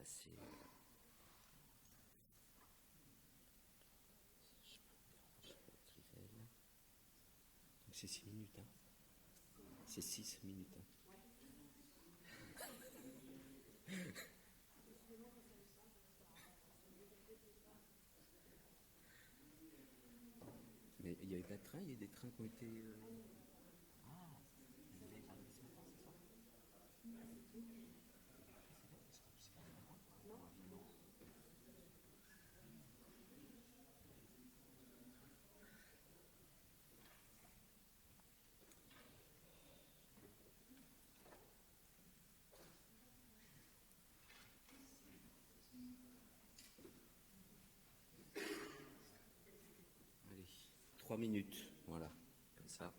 passer. C'est 6 minutes. Hein. C'est 6 minutes. Hein. Mais il n'y avait pas de train, il y a des trains qui ont été. Ah, vous avez parlé ce matin, c'est ça? Allez, 3 minutes, voilà, comme ça.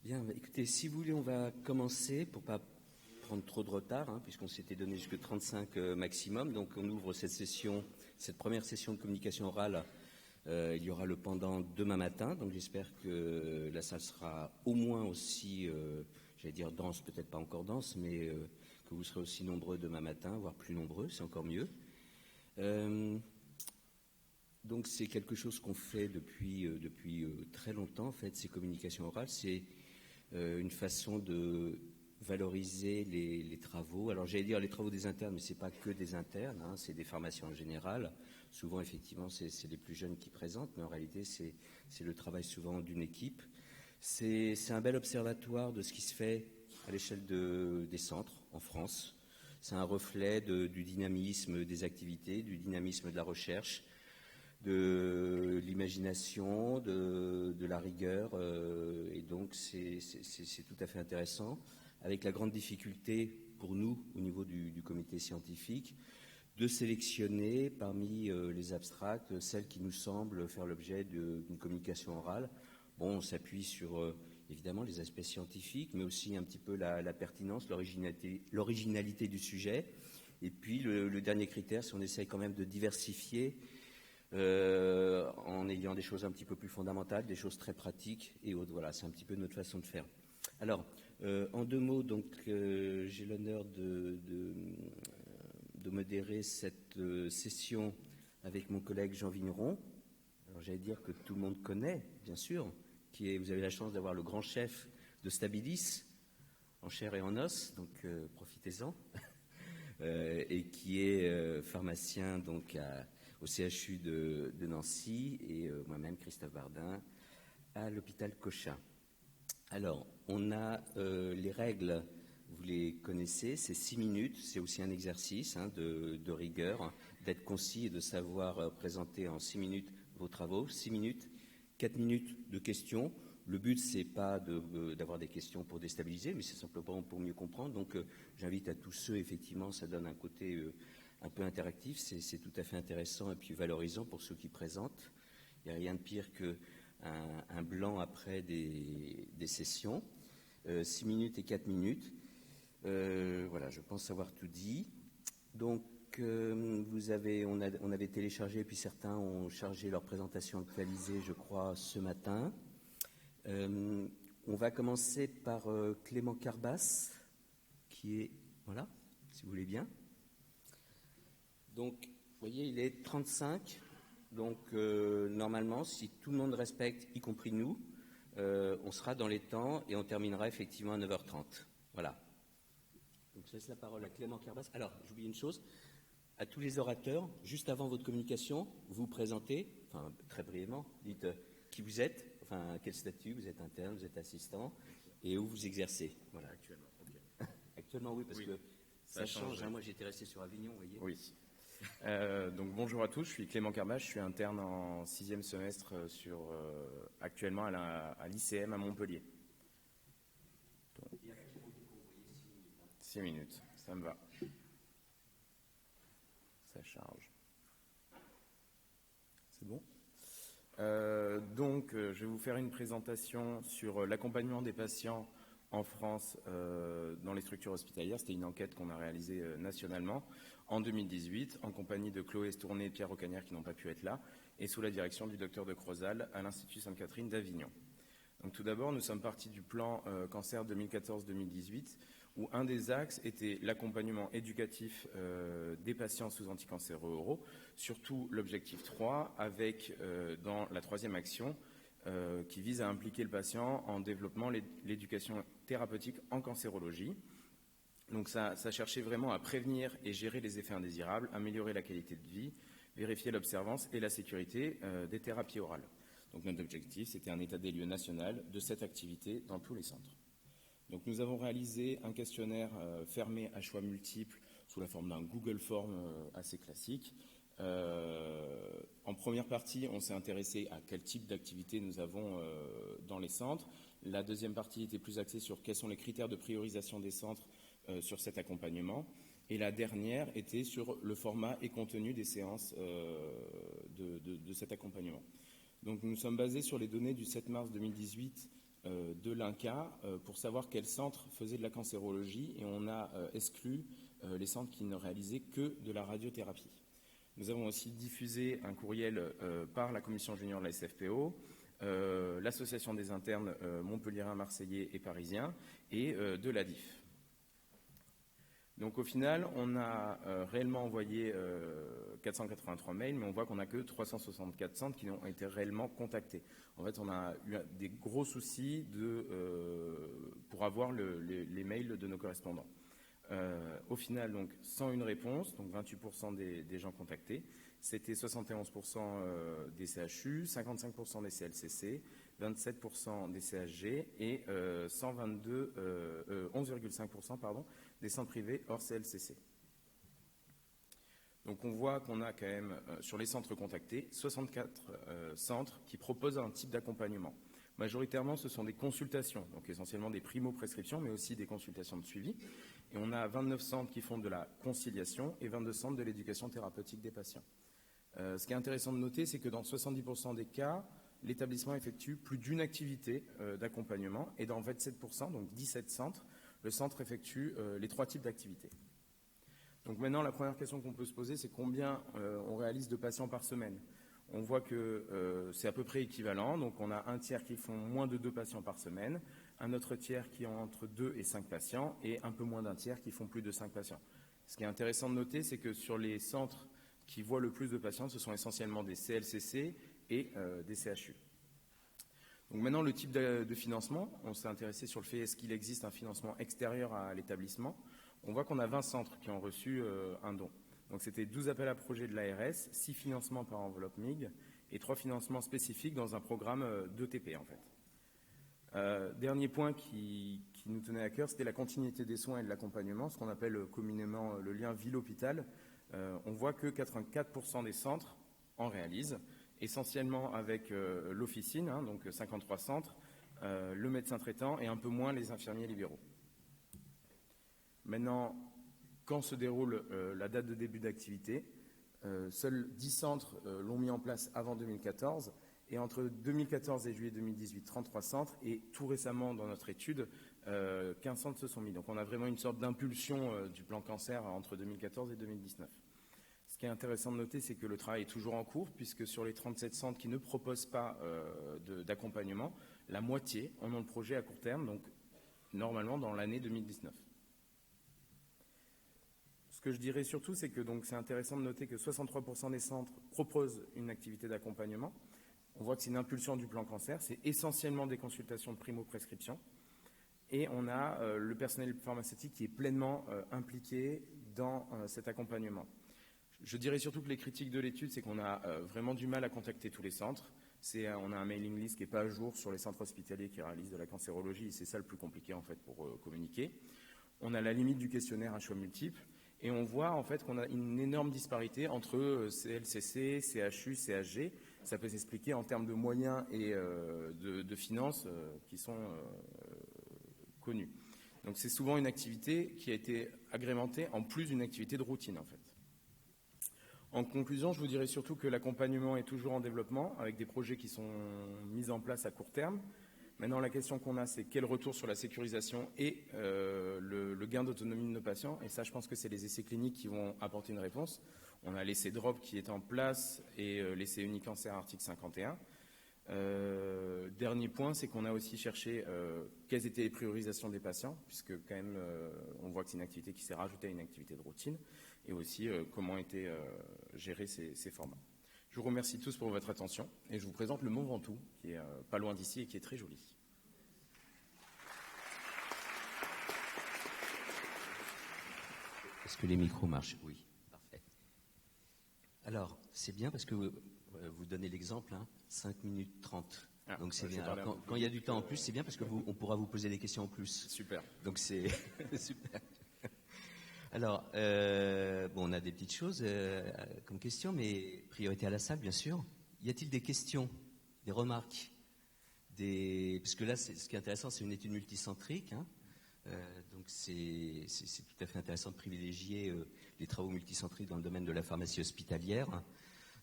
Bien, écoutez, si vous voulez, on va commencer pour pas prendre trop de retard, hein, puisqu'on s'était donné jusque 35 maximum. Donc, on ouvre cette session, cette première session de communication orale. Il y aura le pendant demain matin. Donc, j'espère que la salle sera au moins aussi, j'allais dire dense, peut-être pas encore dense, mais que vous serez aussi nombreux demain matin, voire plus nombreux, c'est encore mieux. Donc, c'est quelque chose qu'on fait depuis très longtemps, en fait, ces communications orales. C'est une façon de valoriser les travaux. Alors j'allais dire les travaux des internes, mais ce n'est pas que des internes, hein, c'est des formations en général. Souvent, effectivement, c'est les plus jeunes qui présentent, mais en réalité, c'est le travail souvent d'une équipe. C'est un bel observatoire de ce qui se fait à l'échelle des centres en France. C'est un reflet du dynamisme des activités, du dynamisme de la recherche, de l'imagination, de la rigueur, et donc c'est tout à fait intéressant, avec la grande difficulté pour nous, au niveau du comité scientifique, de sélectionner parmi les abstracts celles qui nous semblent faire l'objet d'une communication orale. Bon, on s'appuie sur évidemment les aspects scientifiques, mais aussi un petit peu la pertinence, l'originalité du sujet. Et puis le dernier critère, c'est on essaye quand même de diversifier en ayant des choses un petit peu plus fondamentales, des choses très pratiques et autres. Voilà, c'est un petit peu notre façon de faire. Alors, en 2 mots, donc, j'ai l'honneur de modérer cette session avec mon collègue Jean Vigneron. Alors, j'allais dire que tout le monde connaît, bien sûr, vous avez la chance d'avoir le grand chef de Stabilis, en chair et en os, donc profitez-en, et qui est pharmacien donc au CHU de Nancy, et moi-même, Christophe Bardin, à l'hôpital Cochin. Alors, on a les règles, vous les connaissez, c'est 6 minutes, c'est aussi un exercice de rigueur, d'être concis et de savoir présenter en 6 minutes vos travaux. 6 minutes, 4 minutes de questions. Le but, c'est pas d'avoir des questions pour déstabiliser, mais c'est simplement pour mieux comprendre. Donc, j'invite à tous ceux, effectivement, ça donne un côté un peu interactif, c'est tout à fait intéressant et puis valorisant pour ceux qui présentent. Il n'y a rien de pire qu'un blanc après des sessions. 6 minutes et 4 minutes. Voilà, je pense avoir tout dit. Donc, on avait téléchargé, puis certains ont chargé leur présentation actualisée, je crois, ce matin. On va commencer par Clément Carbas, qui est, voilà, si vous voulez bien. Donc, vous voyez, il est 35. Donc, normalement, si tout le monde respecte, y compris nous, on sera dans les temps et on terminera effectivement à 9h30. Voilà. Donc, je laisse la parole à Clément Carbas. Alors, j'oublie une chose. À tous les orateurs, juste avant votre communication, vous présentez, enfin, très brièvement, dites qui vous êtes, enfin, quel statut, vous êtes interne, vous êtes assistant, et où vous exercez. Voilà. Actuellement, ok. Actuellement, oui, parce que ça change. Hein, moi, j'étais resté sur Avignon, vous voyez. Oui. Donc bonjour à tous, je suis Clément Carbas, je suis interne en 6e semestre actuellement à l'ICM à Montpellier. Donc, 6 minutes, ça me va. Ça charge. C'est bon ? Donc je vais vous faire une présentation sur l'accompagnement des patients en France dans les structures hospitalières. C'était une enquête qu'on a réalisée nationalement en 2018 en compagnie de Chloé Estourné et Pierre Rocagnère qui n'ont pas pu être là et sous la direction du docteur de Crozal à l'Institut Sainte-Catherine d'Avignon. Donc tout d'abord, nous sommes partis du plan cancer 2014-2018 où un des axes était l'accompagnement éducatif des patients sous anticancéreux oraux, surtout l'objectif 3 avec dans la troisième action qui vise à impliquer le patient en développant l'éducation thérapeutique en cancérologie. Donc ça cherchait vraiment à prévenir et gérer les effets indésirables, améliorer la qualité de vie, vérifier l'observance et la sécurité des thérapies orales. Donc notre objectif, c'était un état des lieux national de cette activité dans tous les centres. Donc nous avons réalisé un questionnaire fermé à choix multiples sous la forme d'un Google Form assez classique. En première partie, on s'est intéressé à quel type d'activité nous avons dans les centres. La deuxième partie était plus axée sur quels sont les critères de priorisation des centres sur cet accompagnement. Et la dernière était sur le format et contenu des séances de cet accompagnement. Donc nous sommes basés sur les données du 7 mars 2018 de l'INCa pour savoir quels centres faisaient de la cancérologie et on a exclu les centres qui ne réalisaient que de la radiothérapie. Nous avons aussi diffusé un courriel par la commission junior de la SFPO, l'association des internes montpelliérains, marseillais et parisiens et de l'ADIF. Donc au final, on a réellement envoyé 483 mails, mais on voit qu'on n'a que 364 centres qui ont été réellement contactés. En fait, on a eu des gros soucis pour avoir les mails de nos correspondants. Au final, donc 101 réponses, donc 28% des gens contactés. C'était 71% des CHU, 55% des CLCC, 27% des CHG et 11,5% des centres privés hors CLCC. Donc on voit qu'on a quand même, sur les centres contactés, 64 centres qui proposent un type d'accompagnement. Majoritairement, ce sont des consultations, donc essentiellement des primo-prescriptions, mais aussi des consultations de suivi. Et on a 29 centres qui font de la conciliation et 22 centres de l'éducation thérapeutique des patients. Ce qui est intéressant de noter, c'est que dans 70% des cas, l'établissement effectue plus d'une activité d'accompagnement et dans 27%, donc 17 centres, le centre effectue les 3 types d'activités. Donc maintenant, la première question qu'on peut se poser, c'est combien on réalise de patients par semaine. On voit que c'est à peu près équivalent, donc on a un tiers qui font moins de 2 patients par semaine, un autre tiers qui ont entre 2 et 5 patients et un peu moins d'un tiers qui font plus de 5 patients. Ce qui est intéressant de noter, c'est que sur les centres qui voient le plus de patients, ce sont essentiellement des CLCC et des CHU. Donc maintenant, le type de financement, on s'est intéressé sur le fait est-ce qu'il existe un financement extérieur à l'établissement. On voit qu'on a 20 centres qui ont reçu un don. Donc c'était 12 appels à projets de l'ARS, 6 financements par enveloppe MIG et 3 financements spécifiques dans un programme d'ETP en fait. Dernier point qui nous tenait à cœur, c'était la continuité des soins et de l'accompagnement, ce qu'on appelle communément le lien ville-hôpital. On voit que 84% des centres en réalisent, essentiellement avec l'officine, donc 53 centres, le médecin traitant et un peu moins les infirmiers libéraux. Maintenant, quand se déroule la date de début d'activité, seuls 10 centres l'ont mis en place avant 2014 Et entre 2014 et juillet 2018, 33 centres. Et tout récemment, dans notre étude, 15 centres se sont mis. Donc on a vraiment une sorte d'impulsion du plan cancer entre 2014 et 2019. Ce qui est intéressant de noter, c'est que le travail est toujours en cours, puisque sur les 37 centres qui ne proposent pas d'accompagnement, la moitié en ont le projet à court terme, donc normalement dans l'année 2019. Ce que je dirais surtout, c'est que c'est intéressant de noter que 63% des centres proposent une activité d'accompagnement. On voit que c'est une impulsion du plan cancer, c'est essentiellement des consultations de primo-prescription. Et on a le personnel pharmaceutique qui est pleinement impliqué dans cet accompagnement. Je dirais surtout que les critiques de l'étude, c'est qu'on a vraiment du mal à contacter tous les centres. On a un mailing list qui n'est pas à jour sur les centres hospitaliers qui réalisent de la cancérologie, et c'est ça le plus compliqué en fait pour communiquer. On a la limite du questionnaire à choix multiples, et on voit en fait qu'on a une énorme disparité entre CLCC, CHU, CHG. Ça peut s'expliquer en termes de moyens et de finances qui sont connus. Donc c'est souvent une activité qui a été agrémentée en plus d'une activité de routine en fait. En conclusion, je vous dirais surtout que l'accompagnement est toujours en développement avec des projets qui sont mis en place à court terme. Maintenant, la question qu'on a, c'est quel retour sur la sécurisation et le gain d'autonomie de nos patients. Et ça, je pense que c'est les essais cliniques qui vont apporter une réponse. On a l'essai DROP qui est en place et l'essai Unicancer article 51. Dernier point, c'est qu'on a aussi cherché quelles étaient les priorisations des patients, puisque quand même, on voit que c'est une activité qui s'est rajoutée à une activité de routine, et aussi comment étaient gérés ces formats. Je vous remercie tous pour votre attention, et je vous présente le Mont Ventoux, qui est pas loin d'ici et qui est très joli. Est-ce que les micros marchent? Oui, parfait. Alors, c'est bien parce que vous donnez l'exemple, 5 minutes 30. Donc c'est bien. Alors, quand il y a du temps en plus, c'est bien parce qu'on pourra vous poser des questions en plus. Super. Donc c'est super. Alors, on a des petites choses comme questions, mais priorité à la salle, bien sûr. Y a-t-il des questions, des remarques parce que là, ce qui est intéressant, c'est une étude multicentrique. Donc c'est tout à fait intéressant de privilégier les travaux multicentriques dans le domaine de la pharmacie hospitalière.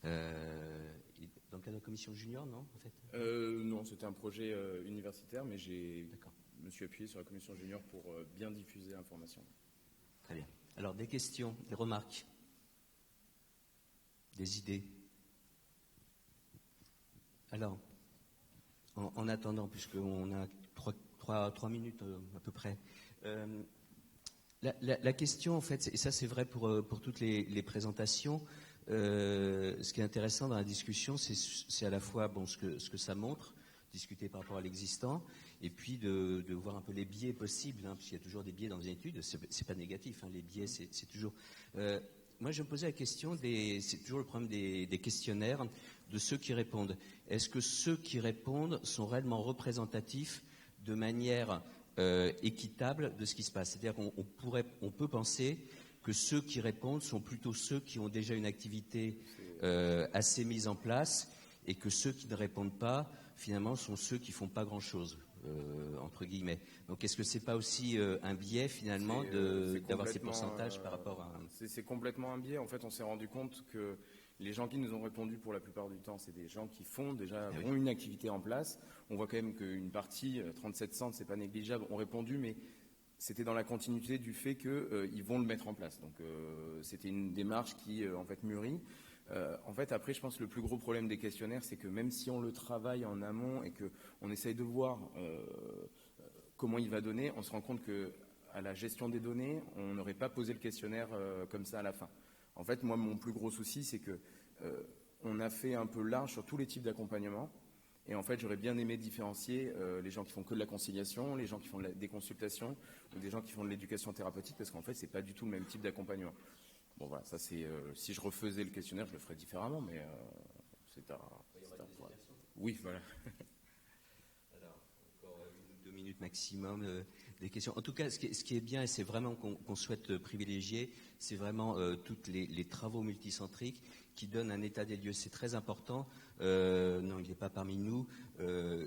Dans le cadre de la commission junior, non en fait Non, c'était un projet universitaire, mais je me suis appuyé sur la commission junior pour bien diffuser l'information. Très bien. Alors, des questions, des remarques, des idées. Alors, en attendant, puisqu'on a 3 minutes à peu près, la question, en fait, et ça c'est vrai pour toutes les présentations, ce qui est intéressant dans la discussion, c'est à la fois ce que ça montre, discuter par rapport à l'existant, et puis de voir un peu les biais possibles, puisqu'il y a toujours des biais dans une étude, c'est pas négatif, les biais c'est toujours... moi je me posais la question, c'est toujours le problème des questionnaires, de ceux qui répondent. Est-ce que ceux qui répondent sont réellement représentatifs de manière équitable de ce qui se passe? C'est-à-dire qu'on peut penser que ceux qui répondent sont plutôt ceux qui ont déjà une activité assez mise en place, et que ceux qui ne répondent pas, finalement, sont ceux qui font pas grand-chose, entre guillemets. Donc, est-ce que c'est pas aussi un biais, finalement, d'avoir ces pourcentages par rapport à... C'est complètement un biais. En fait, on s'est rendu compte que les gens qui nous ont répondu pour la plupart du temps, c'est des gens qui ont une activité en place. On voit quand même qu'une partie, 37 centres, c'est pas négligeable, ont répondu, mais c'était dans la continuité du fait qu'ils vont le mettre en place. Donc, c'était une démarche qui, en fait, mûrit. En fait, après, je pense que le plus gros problème des questionnaires, c'est que même si on le travaille en amont et qu'on essaye de voir comment il va donner, on se rend compte qu'à la gestion des données, on n'aurait pas posé le questionnaire comme ça à la fin. En fait, moi, mon plus gros souci, c'est qu'on a fait un peu large sur tous les types d'accompagnement. Et en fait, j'aurais bien aimé différencier les gens qui font que de la conciliation, les gens qui font des consultations, ou des gens qui font de l'éducation thérapeutique, parce qu'en fait, c'est pas du tout le même type d'accompagnement. Bon voilà, ça c'est si je refaisais le questionnaire, je le ferais différemment, mais c'est à voir. Oui, voilà. Alors, encore 1 ou 2 minutes maximum des questions. En tout cas, ce qui est bien, et c'est vraiment qu'on souhaite privilégier, c'est vraiment toutes les travaux multicentriques qui donnent un état des lieux. C'est très important. Non, il n'est pas parmi nous.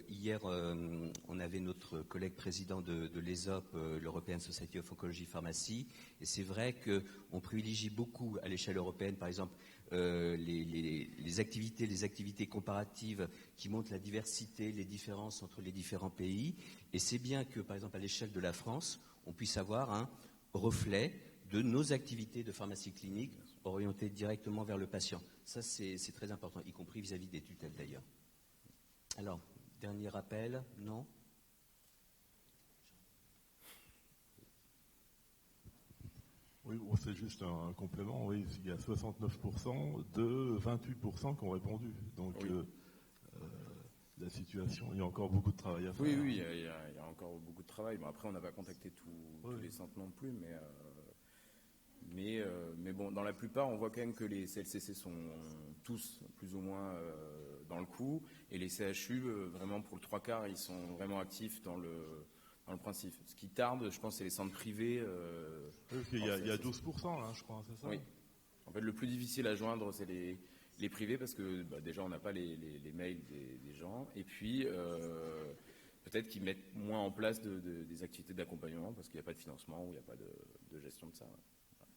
Hier, on avait notre collègue président de l'ESOP, l'European Society of Oncology Pharmacy, et c'est vrai qu'on privilégie beaucoup à l'échelle européenne, par exemple, les activités comparatives qui montrent la diversité, les différences entre les différents pays. Et c'est bien que, par exemple, à l'échelle de la France, on puisse avoir un reflet de nos activités de pharmacie clinique orientées directement vers le patient. Ça, c'est très important, y compris vis-à-vis des tutelles d'ailleurs. Alors, dernier rappel, non ? Oui, bon, c'est juste un complément. Oui, il y a 69% de 28% qui ont répondu. Donc, oui. La situation, il y a encore beaucoup de travail à faire. Oui, il y a encore beaucoup de travail. Bon, après, on n'a pas contacté tous les centres non plus, mais bon, dans la plupart, on voit quand même que les CLCC sont tous plus ou moins dans le coup, et les CHU, vraiment pour le 3/4, ils sont vraiment actifs dans le principe. Ce qui tarde, je pense, c'est les centres privés. Il y a 12%, hein, je crois, c'est ça ? Oui. En fait, le plus difficile à joindre, c'est les privés, parce que déjà, on n'a pas les mails des gens, et puis peut-être qu'ils mettent moins en place des activités d'accompagnement, parce qu'il n'y a pas de financement ou il n'y a pas de gestion de ça. Ouais.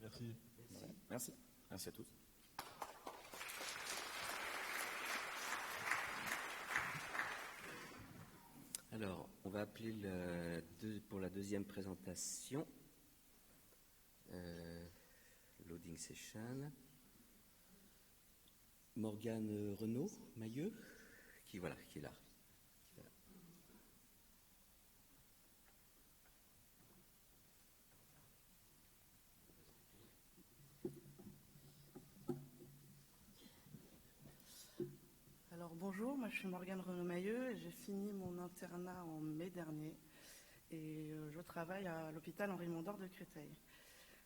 Merci. Ouais. Merci. Merci à tous. Alors, on va appeler pour la deuxième présentation, loading session, Morgane Renaud-Mailleux, qui est là. Alors bonjour, moi je suis Morgane Renaud-Mailleux et j'ai fini mon internat en mai dernier et je travaille à l'hôpital Henri Mondor de Créteil.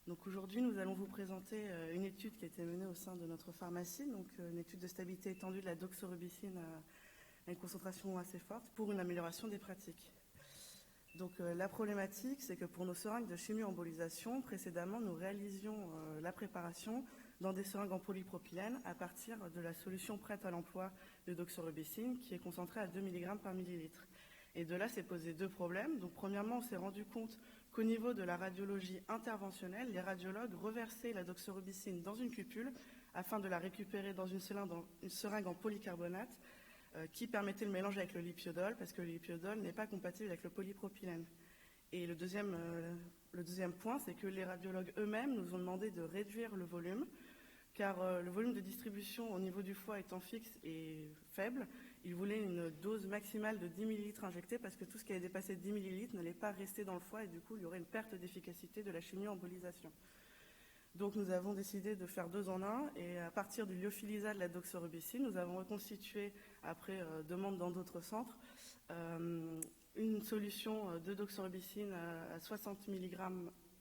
Donc aujourd'hui nous allons vous présenter une étude qui a été menée au sein de notre pharmacie, donc une étude de stabilité étendue de la doxorubicine à une concentration assez forte pour une amélioration des pratiques. Donc la problématique, c'est que pour nos seringues de chimio-embolisation, précédemment nous réalisions la préparation dans des seringues en polypropylène à partir de la solution prête à l'emploi de doxorubicine qui est concentrée à 2 mg par millilitre. Et de là, s'est posé deux problèmes. Donc premièrement, on s'est rendu compte qu'au niveau de la radiologie interventionnelle, les radiologues reversaient la doxorubicine dans une cupule afin de la récupérer dans une seringue en polycarbonate qui permettait le mélange avec le lipiodol parce que le lipiodol n'est pas compatible avec le polypropylène. Et le deuxième point, c'est que les radiologues eux-mêmes nous ont demandé de réduire le volume car le volume de distribution au niveau du foie étant fixe et faible, ils voulaient une dose maximale de 10 ml injectée parce que tout ce qui avait dépassé 10 ml n'allait pas rester dans le foie et du coup il y aurait une perte d'efficacité de la chimio-embolisation. Donc nous avons décidé de faire 2 en 1 et à partir du lyophilisat de la doxorubicine, nous avons reconstitué, après demande dans d'autres centres, une solution de doxorubicine à 60 mg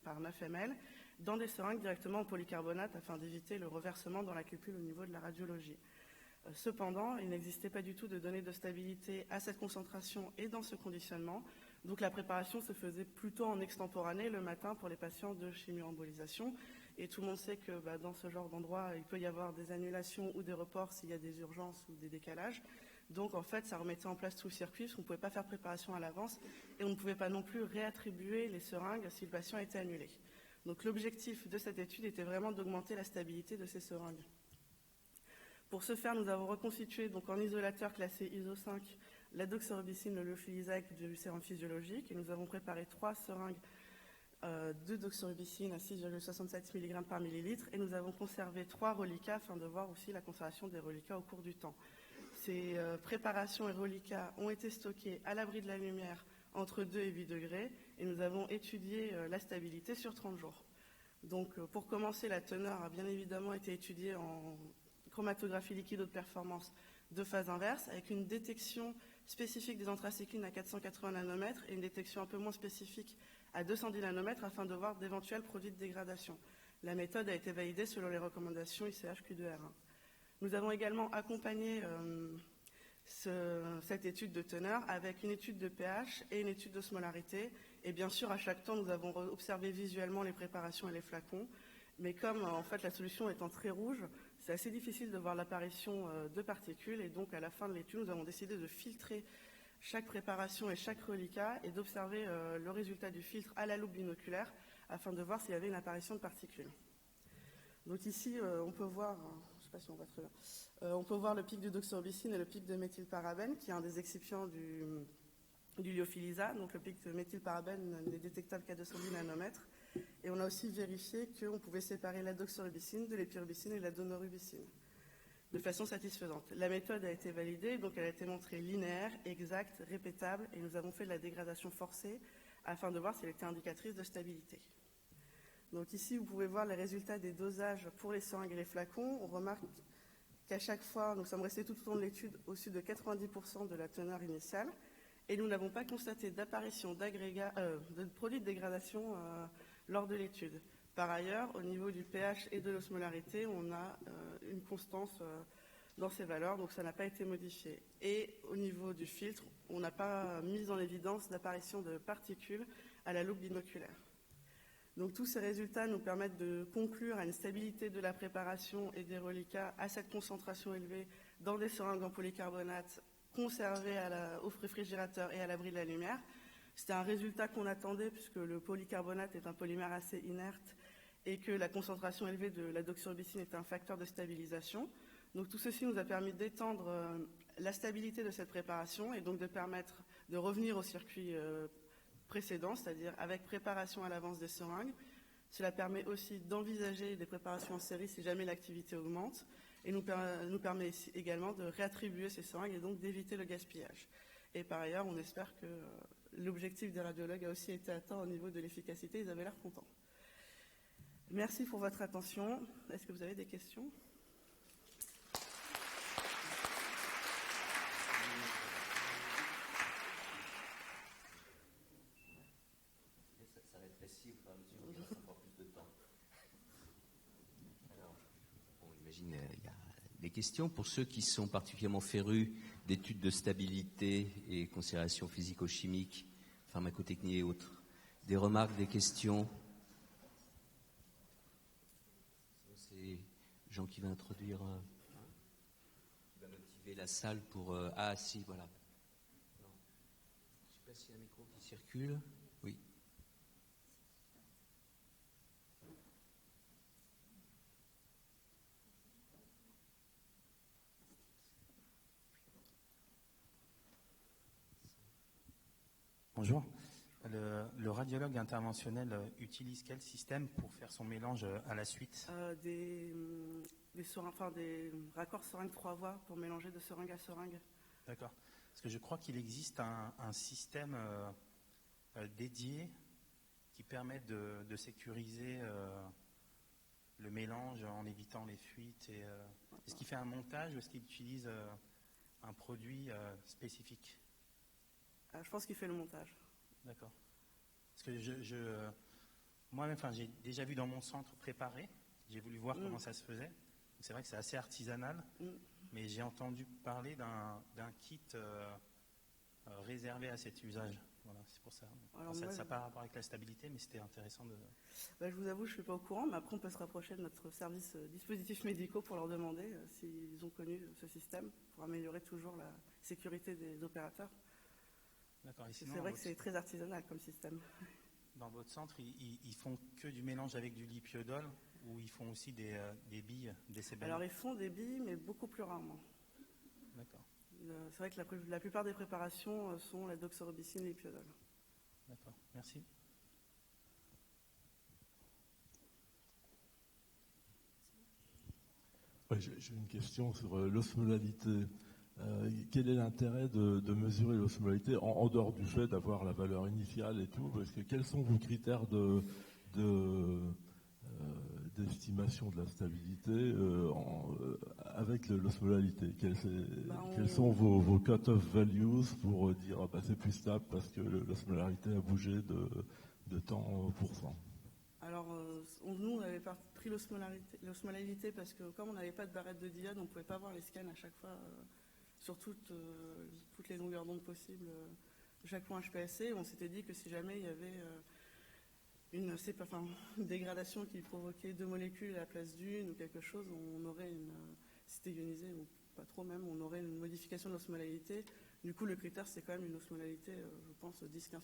par 9 ml dans des seringues directement en polycarbonate afin d'éviter le reversement dans la cupule au niveau de la radiologie. Cependant, il n'existait pas du tout de données de stabilité à cette concentration et dans ce conditionnement. Donc la préparation se faisait plutôt en extemporané le matin pour les patients de chimio-embolisation. Et tout le monde sait que dans ce genre d'endroit, il peut y avoir des annulations ou des reports s'il y a des urgences ou des décalages. Donc en fait, ça remettait en place tout le circuit parce qu'on ne pouvait pas faire préparation à l'avance et on ne pouvait pas non plus réattribuer les seringues si le patient était annulé. Donc l'objectif de cette étude était vraiment d'augmenter la stabilité de ces seringues. Pour ce faire, nous avons reconstitué donc en isolateur classé ISO 5 la doxorubicine, le lyophilisat du sérum physiologique et nous avons préparé 3 seringues de doxorubicine à 6,67 mg par millilitre et nous avons conservé 3 reliquats afin de voir aussi la conservation des reliquats au cours du temps. Ces préparations et reliquats ont été stockés à l'abri de la lumière entre 2 et 8 degrés et nous avons étudié la stabilité sur 30 jours. Donc pour commencer, la teneur a bien évidemment été étudiée en chromatographie liquide haute performance de phase inverse avec une détection spécifique des anthracyclines à 480 nanomètres et une détection un peu moins spécifique à 210 nanomètres afin de voir d'éventuels produits de dégradation. La méthode a été validée selon les recommandations ICH Q2R1. Nous avons également accompagné cette étude de teneur avec une étude de pH et une étude d'osmolarité. Et bien sûr, à chaque temps, nous avons observé visuellement les préparations et les flacons. Mais comme en fait la solution étant très rouge, c'est assez difficile de voir l'apparition de particules. Et donc à la fin de l'étude, nous avons décidé de filtrer chaque préparation et chaque reliquat et d'observer le résultat du filtre à la loupe binoculaire afin de voir s'il y avait une apparition de particules. Donc ici, on peut voir, je ne sais pas si on voit très bien, on peut voir le pic de doxorubicine et le pic de méthylparabène, qui est un des excipients du lyophilisa. Donc le pic de méthylparabène n'est détectable qu'à 210 nanomètres. Et on a aussi vérifié qu'on pouvait séparer la doxorubicine de l'épirubicine et la daunorubicine de façon satisfaisante. La méthode a été validée, donc elle a été montrée linéaire, exacte, répétable, et nous avons fait de la dégradation forcée afin de voir si elle était indicatrice de stabilité. Donc ici, vous pouvez voir les résultats des dosages pour les seringues et les flacons. On remarque qu'à chaque fois, nous sommes restés tout au long de l'étude au-dessus de 90% de la teneur initiale, et nous n'avons pas constaté d'apparition de produits de dégradation lors de l'étude. Par ailleurs, au niveau du pH et de l'osmolarité, on a une constance dans ces valeurs, donc ça n'a pas été modifié. Et au niveau du filtre, on n'a pas mis en évidence l'apparition de particules à la loupe binoculaire. Donc tous ces résultats nous permettent de conclure à une stabilité de la préparation et des reliquats à cette concentration élevée dans des seringues en polycarbonate conservées au réfrigérateur et à l'abri de la lumière. C'était un résultat qu'on attendait puisque le polycarbonate est un polymère assez inerte et que la concentration élevée de la doxorubicine est un facteur de stabilisation. Donc tout ceci nous a permis d'étendre la stabilité de cette préparation et donc de permettre de revenir au circuit précédent, c'est-à-dire avec préparation à l'avance des seringues. Cela permet aussi d'envisager des préparations en série si jamais l'activité augmente et nous permet également de réattribuer ces seringues et donc d'éviter le gaspillage. Et par ailleurs, on espère que l'objectif des radiologues a aussi été atteint au niveau de l'efficacité. Ils avaient l'air contents. Merci pour votre attention. Est-ce que vous avez des questions ? Ça rétrécit au fur et à mesure, il reste encore plus de temps. Alors, on imagine, il y a des questions pour ceux qui sont particulièrement férus d'études de stabilité et considérations physico-chimiques, pharmacotechnie et autres. Des remarques, des questions ? C'est Jean qui va introduire, qui va motiver la salle pour... Ah si, voilà. Non. Je ne sais pas s'il y a un micro qui circule. Oui. Bonjour. Le radiologue interventionnel utilise quel système pour faire son mélange à la suite ? Des raccords seringue 3 voies pour mélanger de seringue à seringue. D'accord. Parce que je crois qu'il existe un système dédié qui permet de sécuriser le mélange en évitant les fuites. Est-ce qu'il fait un montage ou est-ce qu'il utilise un produit spécifique ? Je pense qu'il fait le montage. D'accord. Parce que moi-même, j'ai déjà vu dans mon centre préparé, j'ai voulu voir comment ça se faisait. C'est vrai que c'est assez artisanal, mais j'ai entendu parler d'un kit réservé à cet usage. Voilà, c'est pour ça. Alors ça n'a pas rapport avec la stabilité, mais c'était intéressant de... Je vous avoue, je ne suis pas au courant, mais après on peut se rapprocher de notre service dispositifs médicaux pour leur demander s'ils ont connu ce système pour améliorer toujours la sécurité des opérateurs. D'accord. C'est vrai que c'est très artisanal comme système. Dans votre centre, ils font que du mélange avec du lipiodol ou ils font aussi des billes, des CBL ? Alors ils font des billes, mais beaucoup plus rarement. D'accord. C'est vrai que la plupart des préparations sont la doxorubicine et lipiodol. D'accord, merci. Ouais, j'ai une question sur l'osmolalité. Quel est l'intérêt de mesurer l'osmolalité en dehors du fait d'avoir la valeur initiale et tout, parce que quels sont vos critères d'estimation de la stabilité avec l'osmolalité? Quels sont vos cut-off values pour dire c'est plus stable parce que l'osmolarité a bougé de tant %? Alors, nous, on avait pris l'osmolalité parce que comme on n'avait pas de barrette de diode, on ne pouvait pas voir les scans à chaque fois sur toutes les longueurs d'onde possibles de chaque point HPLC. On s'était dit que si jamais il y avait une dégradation qui provoquait 2 molécules à la place d'une ou quelque chose, on aurait si c'était ionisé ou pas trop même, on aurait une modification de l'osmolalité. Du coup, le critère, c'est quand même une osmolalité, je pense, 10-15%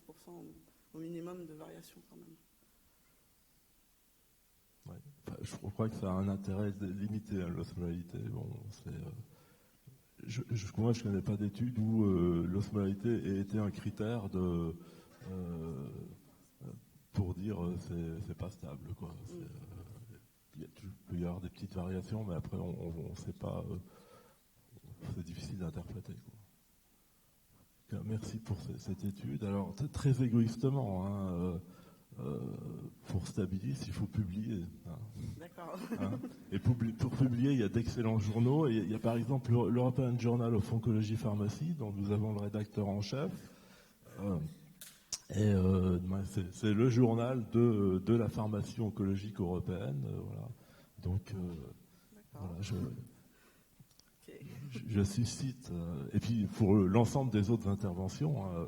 au minimum de variation quand même. Ouais. je crois que ça a un intérêt limité, hein, l'osmolalité. Bon, moi, je ne connais pas d'études où l'osmolalité ait été un critère pour dire c'est pas stable, quoi. Il peut y avoir des petites variations, mais après on ne sait pas. C'est difficile d'interpréter, quoi. Merci pour cette étude. Alors très égoïstement, hein, pour Stabilis, il faut publier. Hein. D'accord. Hein. Et pour publier, il y a d'excellents journaux. Et il y a par exemple l'European Journal of Oncology Pharmacy, dont nous avons le rédacteur en chef. C'est le journal de la pharmacie oncologique européenne. Voilà. Donc, voilà, je suscite. Et puis, pour l'ensemble des autres interventions, hein,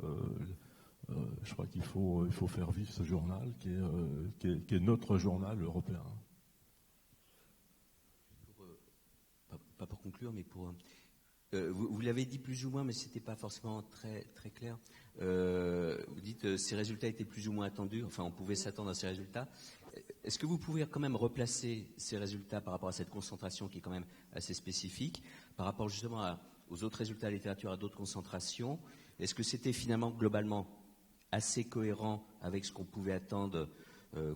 je crois qu'il faut faire vivre ce journal qui est notre journal européen. Pas pour conclure, mais pour... vous l'avez dit plus ou moins, mais ce n'était pas forcément très, très clair. Vous dites ces résultats étaient plus ou moins attendus, enfin on pouvait s'attendre à ces résultats. Est-ce que vous pouvez quand même replacer ces résultats par rapport à cette concentration qui est quand même assez spécifique, par rapport justement aux autres résultats de la littérature, à d'autres concentrations? Est-ce que c'était finalement globalement assez cohérent avec ce qu'on pouvait attendre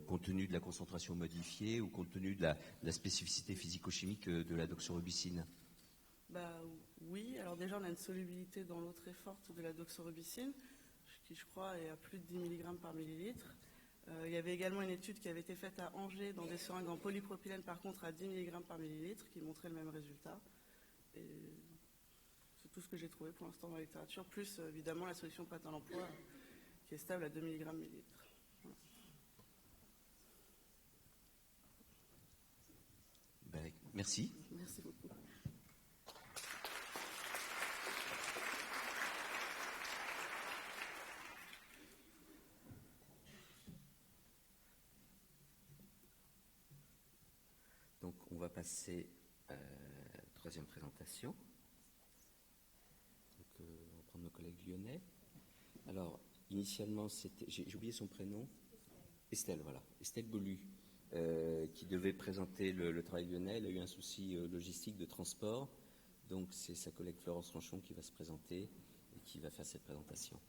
compte tenu de la concentration modifiée ou compte tenu de la spécificité physico-chimique de la doxorubicine? Oui, alors déjà on a une solubilité dans l'eau très forte de la doxorubicine, qui je crois est à plus de 10 mg par millilitre. Il y avait également une étude qui avait été faite à Angers dans des seringues en polypropylène, par contre à 10 mg par millilitre, qui montrait le même résultat. Et c'est tout ce que j'ai trouvé pour l'instant dans la littérature, plus évidemment la solution pâte à l'emploi qui est stable à 2 mg millilitre. Voilà. Merci. Merci beaucoup. Donc, on va passer à la troisième présentation. Donc, on va prendre nos collègues lyonnais. Alors, initialement, j'ai oublié son prénom. Estelle, voilà. Estelle Bolu, qui devait présenter le travail lyonnais. Elle a eu un souci logistique de transport. Donc, c'est sa collègue Florence Ranchon qui va se présenter et qui va faire cette présentation.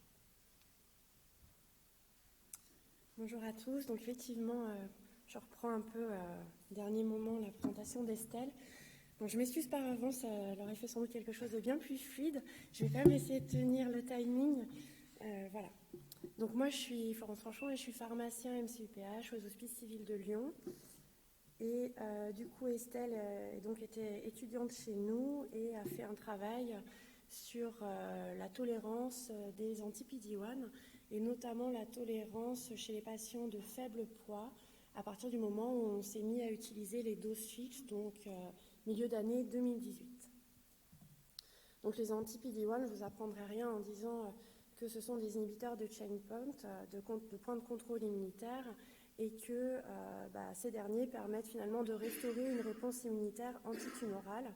Bonjour à tous. Donc, effectivement, je reprends un peu dernier moment la présentation d'Estelle. Donc, je m'excuse par avance, ça leur a fait sans doute quelque chose de bien plus fluide. Je vais quand même essayer de tenir le timing. Voilà. Donc moi je suis Florence Ranchon et je suis pharmacien MCUPH aux Hospices Civils de Lyon. Et du coup Estelle était étudiante chez nous et a fait un travail sur la tolérance des anti-PD-1 et notamment la tolérance chez les patients de faible poids à partir du moment où on s'est mis à utiliser les doses fixes, donc milieu d'année 2018. Donc les anti-PD-1, je ne vous apprendrai rien en disant que ce sont des inhibiteurs de chain point, de points de contrôle immunitaire, et que ces derniers permettent finalement de restaurer une réponse immunitaire antitumorale.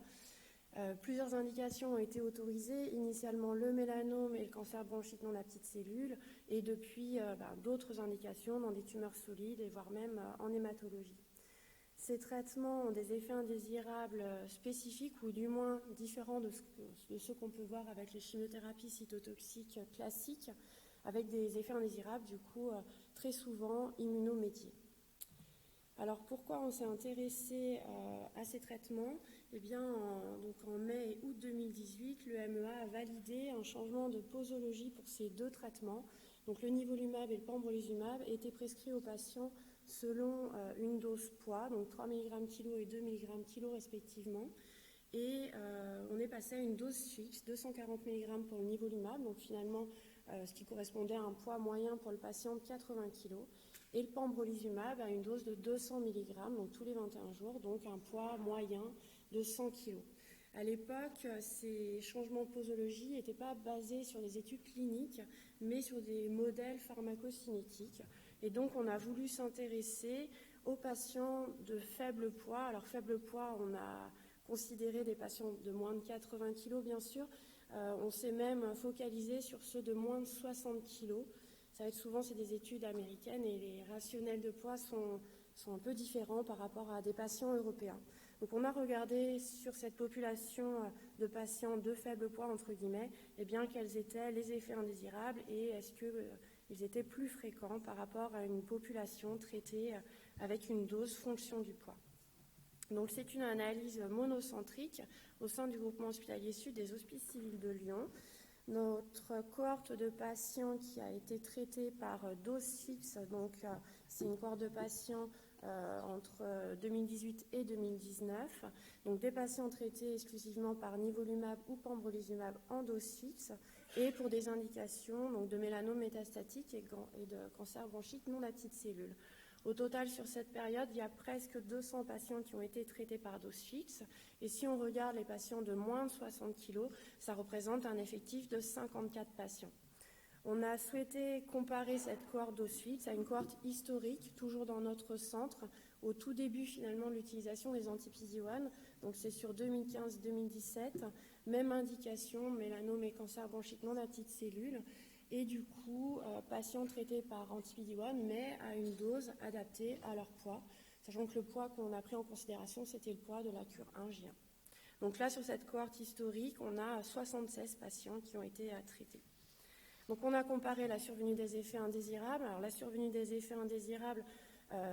Plusieurs indications ont été autorisées, initialement le mélanome et le cancer bronchique non à petite cellule, et depuis d'autres indications dans des tumeurs solides et voire même en hématologie. Ces traitements ont des effets indésirables spécifiques ou du moins différents de ceux qu'on peut voir avec les chimiothérapies cytotoxiques classiques, avec des effets indésirables du coup très souvent immunomédiés. Alors pourquoi on s'est intéressé à ces traitements? Eh bien, en mai et août 2018, l'EMEA a validé un changement de posologie pour ces deux traitements. Donc le nivolumab et le pembrolizumab étaient prescrits aux patients selon une dose poids, donc 3 mg kg et 2 mg kg respectivement. Et on est passé à une dose fixe, 240 mg pour le nivolumab, donc finalement ce qui correspondait à un poids moyen pour le patient de 80 kg, et le pembrolizumab à une dose de 200 mg, donc tous les 21 jours, donc un poids moyen de 100 kg. À l'époque, ces changements de posologie n'étaient pas basés sur des études cliniques, mais sur des modèles pharmacocinétiques. Et donc, on a voulu s'intéresser aux patients de faible poids. Alors, faible poids, on a considéré des patients de moins de 80 kg, bien sûr. On s'est même focalisé sur ceux de moins de 60 kg. Ça va être souvent, c'est des études américaines et les rationnels de poids sont sont un peu différents par rapport à des patients européens. Donc on a regardé sur cette population de patients de faible poids, entre guillemets, quels étaient les effets indésirables et est-ce qu'ils étaient plus fréquents par rapport à une population traitée avec une dose fonction du poids. Donc c'est une analyse monocentrique au sein du groupement hospitalier sud des Hospices civils de Lyon. Notre cohorte de patients qui a été traitée par dose fixe, donc c'est une cohorte de patients entre 2018 et 2019, donc des patients traités exclusivement par nivolumab ou pembrolizumab en dose fixe et pour des indications donc, de mélanome métastatique et de cancer bronchique non à petites cellules. Au total, sur cette période, il y a presque 200 patients qui ont été traités par dose fixe. Et si on regarde les patients de moins de 60 kg, ça représente un effectif de 54 patients. On a souhaité comparer cette cohorte dose fixe à une cohorte historique, toujours dans notre centre, au tout début finalement de l'utilisation des anti-PD-1. Donc c'est sur 2015-2017, même indication, mélanome et cancer bronchique non à petites cellules. Et du coup, patients traités par anti-PD-1, mais à une dose adaptée à leur poids, sachant que le poids qu'on a pris en considération, c'était le poids de la cure 1J1. Donc là, sur cette cohorte historique, on a 76 patients qui ont été traités. Donc on a comparé la survenue des effets indésirables. Alors la survenue des effets indésirables,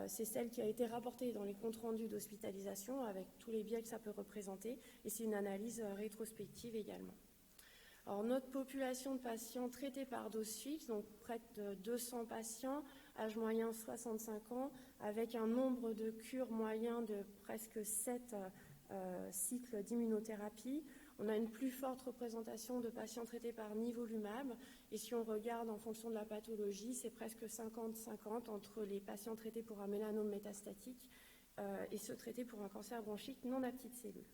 c'est celle qui a été rapportée dans les comptes rendus d'hospitalisation, avec tous les biais que ça peut représenter, et c'est une analyse rétrospective également. Alors, notre population de patients traités par dose fixe, donc près de 200 patients, âge moyen 65 ans, avec un nombre de cures moyen de presque 7 cycles d'immunothérapie. On a une plus forte représentation de patients traités par nivolumab, et si on regarde en fonction de la pathologie, c'est presque 50-50 entre les patients traités pour un mélanome métastatique et ceux traités pour un cancer bronchique non à petites cellules.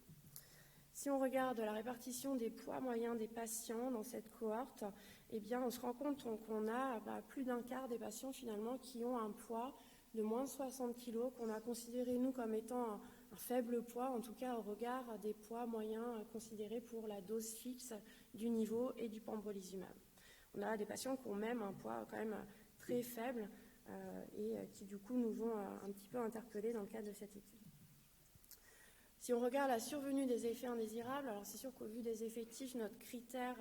Si on regarde la répartition des poids moyens des patients dans cette cohorte, on se rend compte qu'on a plus d'un quart des patients finalement qui ont un poids de moins de 60 kg qu'on a considéré nous comme étant un faible poids, en tout cas au regard des poids moyens considérés pour la dose fixe du niveau et du pembrolizumab. On a des patients qui ont même un poids quand même très faible et qui du coup nous ont un petit peu interpellés dans le cadre de cette étude. Si on regarde la survenue des effets indésirables, alors c'est sûr qu'au vu des effectifs, notre critère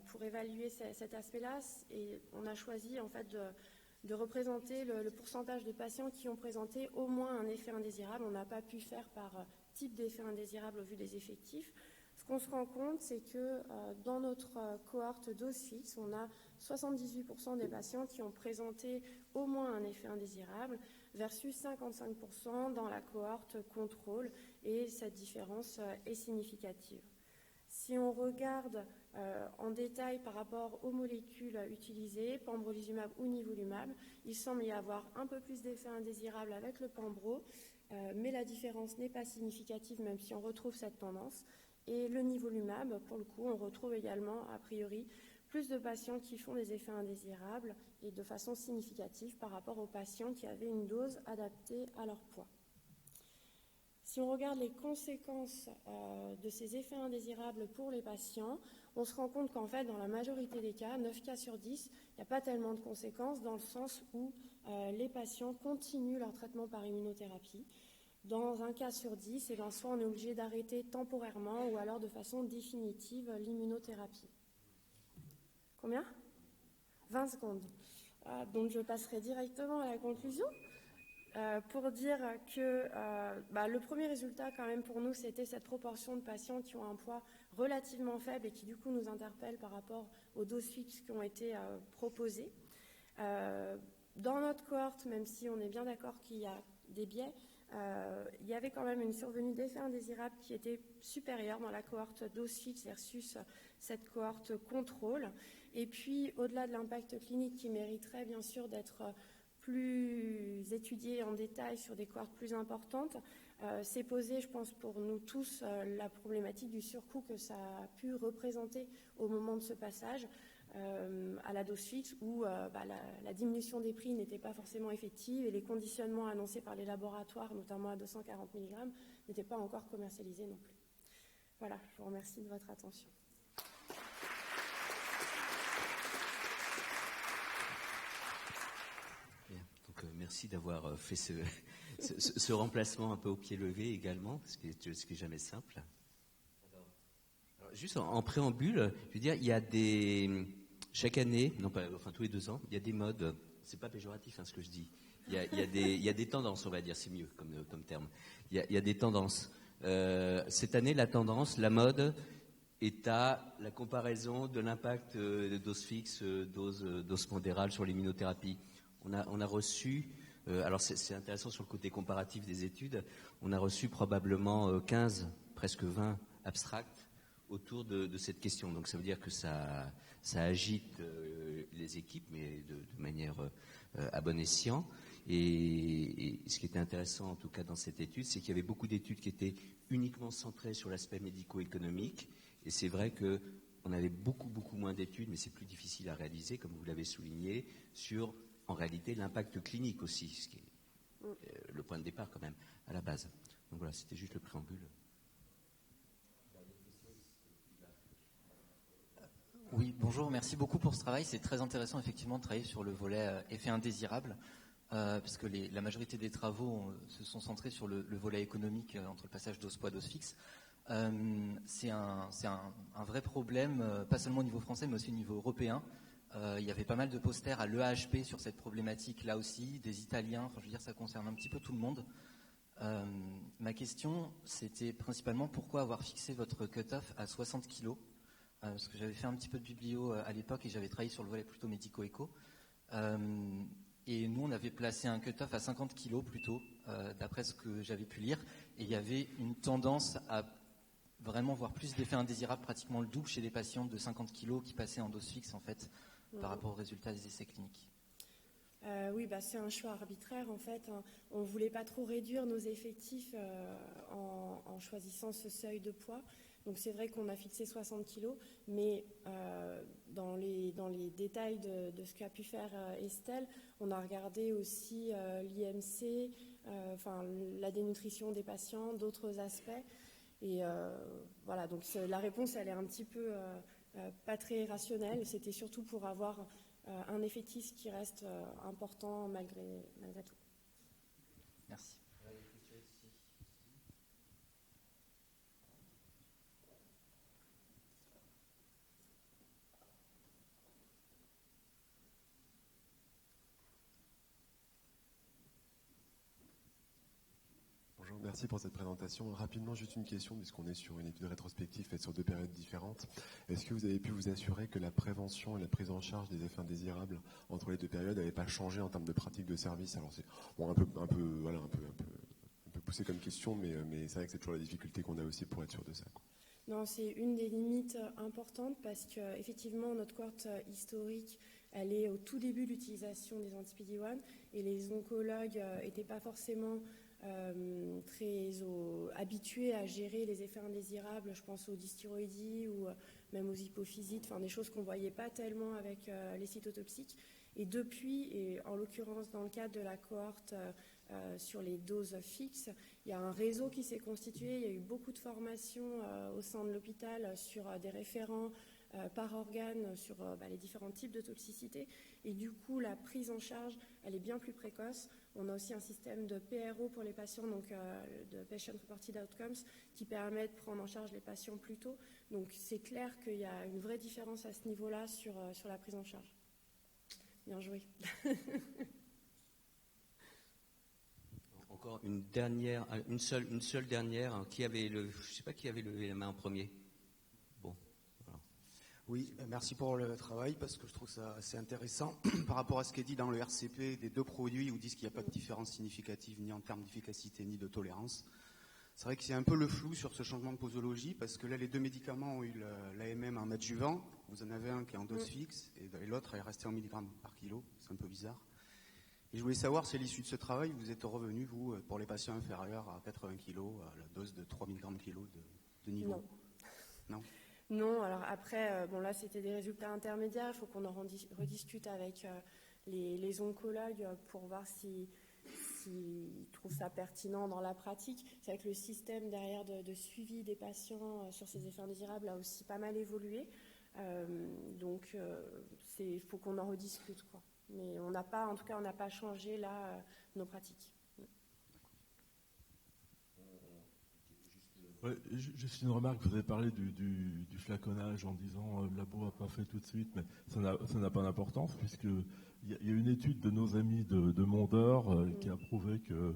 pour évaluer cet aspect-là, et on a choisi en fait de représenter le pourcentage de patients qui ont présenté au moins un effet indésirable. On n'a pas pu faire par type d'effet indésirable au vu des effectifs. Ce qu'on se rend compte, c'est que dans notre cohorte dose fixe, on a 78% des patients qui ont présenté au moins un effet indésirable versus 55% dans la cohorte contrôle, et cette différence est significative. Si on regarde en détail par rapport aux molécules utilisées, pembrolizumab ou nivolumab, il semble y avoir un peu plus d'effets indésirables avec le pembro, mais la différence n'est pas significative même si on retrouve cette tendance. Et le nivolumab, pour le coup, on retrouve également, a priori, plus de patients qui font des effets indésirables et de façon significative par rapport aux patients qui avaient une dose adaptée à leur poids. Si on regarde les conséquences de ces effets indésirables pour les patients, on se rend compte qu'en fait, dans la majorité des cas, 9 cas sur 10, il n'y a pas tellement de conséquences dans le sens où les patients continuent leur traitement par immunothérapie. Dans un cas sur 10, soit on est obligé d'arrêter temporairement ou alors de façon définitive l'immunothérapie. Combien ? 20 secondes. Donc je passerai directement à la conclusion pour dire que le premier résultat quand même pour nous, c'était cette proportion de patients qui ont un poids relativement faible et qui du coup nous interpellent par rapport aux doses fixes qui ont été proposées. Dans notre cohorte, même si on est bien d'accord qu'il y a des biais, il y avait quand même une survenue d'effets indésirables qui était supérieure dans la cohorte dose fixe versus cette cohorte contrôle. Et puis, au-delà de l'impact clinique qui mériterait bien sûr d'être plus étudié en détail sur des cohortes plus importantes, s'est posé, je pense, pour nous tous, la problématique du surcoût que ça a pu représenter au moment de ce passage à la dose fixe où la diminution des prix n'était pas forcément effective et les conditionnements annoncés par les laboratoires, notamment à 240 mg, n'étaient pas encore commercialisés non plus. Voilà, je vous remercie de votre attention. Bien, donc merci d'avoir fait ce remplacement un peu au pied levé également, ce qui est jamais simple. Alors, juste en préambule, je veux dire, il y a chaque année, tous les 2 ans, il y a des modes. C'est pas péjoratif ce que je dis. Il y a des tendances, on va dire, c'est mieux comme terme. Il y a des tendances. Cette année, la tendance, la mode, est à la comparaison de l'impact de doses fixes, doses pondérales sur l'immunothérapie. On a reçu, alors c'est intéressant sur le côté comparatif des études, on a reçu probablement 15, presque 20 abstracts autour de cette question. Donc ça veut dire que ça agite les équipes, mais de manière à bon escient. Et ce qui était intéressant, en tout cas dans cette étude, c'est qu'il y avait beaucoup d'études qui étaient uniquement centrées sur l'aspect médico-économique. Et c'est vrai qu'on avait beaucoup moins d'études, mais c'est plus difficile à réaliser, comme vous l'avez souligné, sur, en réalité, l'impact clinique aussi, ce qui est le point de départ quand même, à la base. Donc voilà, c'était juste le préambule. Oui, bonjour, merci beaucoup pour ce travail. C'est très intéressant effectivement de travailler sur le volet effet indésirable, parce que la majorité des travaux se sont centrés sur le volet économique entre le passage dose poids, dose fixe. C'est un vrai problème, pas seulement au niveau français, mais aussi au niveau européen. Il y avait pas mal de posters à l'EAHP sur cette problématique là aussi, des Italiens, enfin je veux dire ça concerne un petit peu tout le monde. Ma question, c'était principalement pourquoi avoir fixé votre cut-off à 60 kg. Parce que j'avais fait un petit peu de biblio à l'époque et j'avais travaillé sur le volet plutôt médico-éco. Et nous, on avait placé un cut-off à 50 kg plutôt, d'après ce que j'avais pu lire. Et il y avait une tendance à vraiment voir plus d'effets indésirables, pratiquement le double chez les patients de 50 kg qui passaient en dose fixe, en fait, par rapport aux résultats des essais cliniques. Oui, c'est un choix arbitraire, en fait. On ne voulait pas trop réduire nos effectifs en choisissant ce seuil de poids. Donc c'est vrai qu'on a fixé 60 kg, mais dans les détails de ce qu'a pu faire Estelle, on a regardé aussi l'IMC, la dénutrition des patients, d'autres aspects. Et voilà, donc la réponse, elle est un petit peu pas très rationnelle. C'était surtout pour avoir un effectif qui reste important malgré tout. Merci. Bonjour, merci pour cette présentation. Rapidement, juste une question, puisqu'on est sur une étude rétrospective faite sur 2 périodes différentes. Est-ce que vous avez pu vous assurer que la prévention et la prise en charge des effets indésirables entre les 2 périodes n'avaient pas changé en termes de pratique de service? Alors c'est un peu poussé comme question, mais c'est vrai que c'est toujours la difficulté qu'on a aussi pour être sûr de ça, quoi. Non, c'est une des limites importantes parce qu'effectivement, notre cohorte historique, elle est au tout début de l'utilisation des anti-PD-1 et les oncologues n'étaient pas forcément très habitués à gérer les effets indésirables. Je pense aux dysthyroïdies ou même aux hypophysites, des choses qu'on ne voyait pas tellement avec les cytotoxiques. Et depuis, et en l'occurrence dans le cadre de la cohorte sur les doses fixes, il y a un réseau qui s'est constitué, il y a eu beaucoup de formations au sein de l'hôpital sur des référents par organe sur les différents types de toxicité. Et du coup, la prise en charge, elle est bien plus précoce. On a aussi un système de PRO pour les patients, donc de Patient Reported Outcomes, qui permet de prendre en charge les patients plus tôt. Donc c'est clair qu'il y a une vraie différence à ce niveau-là sur la prise en charge. Bien joué. Encore une seule dernière. Je ne sais pas qui avait levé la main en premier. Bon. Voilà. Oui, merci pour le travail parce que je trouve ça assez intéressant par rapport à ce qui est dit dans le RCP des 2 produits où ils disent qu'il n'y a pas de différence significative ni en termes d'efficacité ni de tolérance. C'est vrai qu'il y a un peu le flou sur ce changement de posologie parce que là, les 2 médicaments ont eu l'AMM en adjuvant. Vous en avez un qui est en dose fixe et l'autre est resté en milligrammes par kilo. C'est un peu bizarre. Et je voulais savoir si à l'issue de ce travail, vous êtes revenu, vous, pour les patients inférieurs à 80 kg, à la dose de 3 mg kg de niveau. Non. Non, alors après, là, c'était des résultats intermédiaires. Il faut qu'on en rediscute avec les oncologues pour voir s'ils trouvent ça pertinent dans la pratique. C'est vrai que le système derrière de suivi des patients sur ces effets indésirables a aussi pas mal évolué. Donc, il faut qu'on en rediscute, quoi. Mais on n'a pas changé là nos pratiques. Ouais, juste une remarque, vous avez parlé du flaconnage en disant le labo n'a pas fait tout de suite, mais ça n'a pas d'importance puisque il y a une étude de nos amis de Mondor qui a prouvé que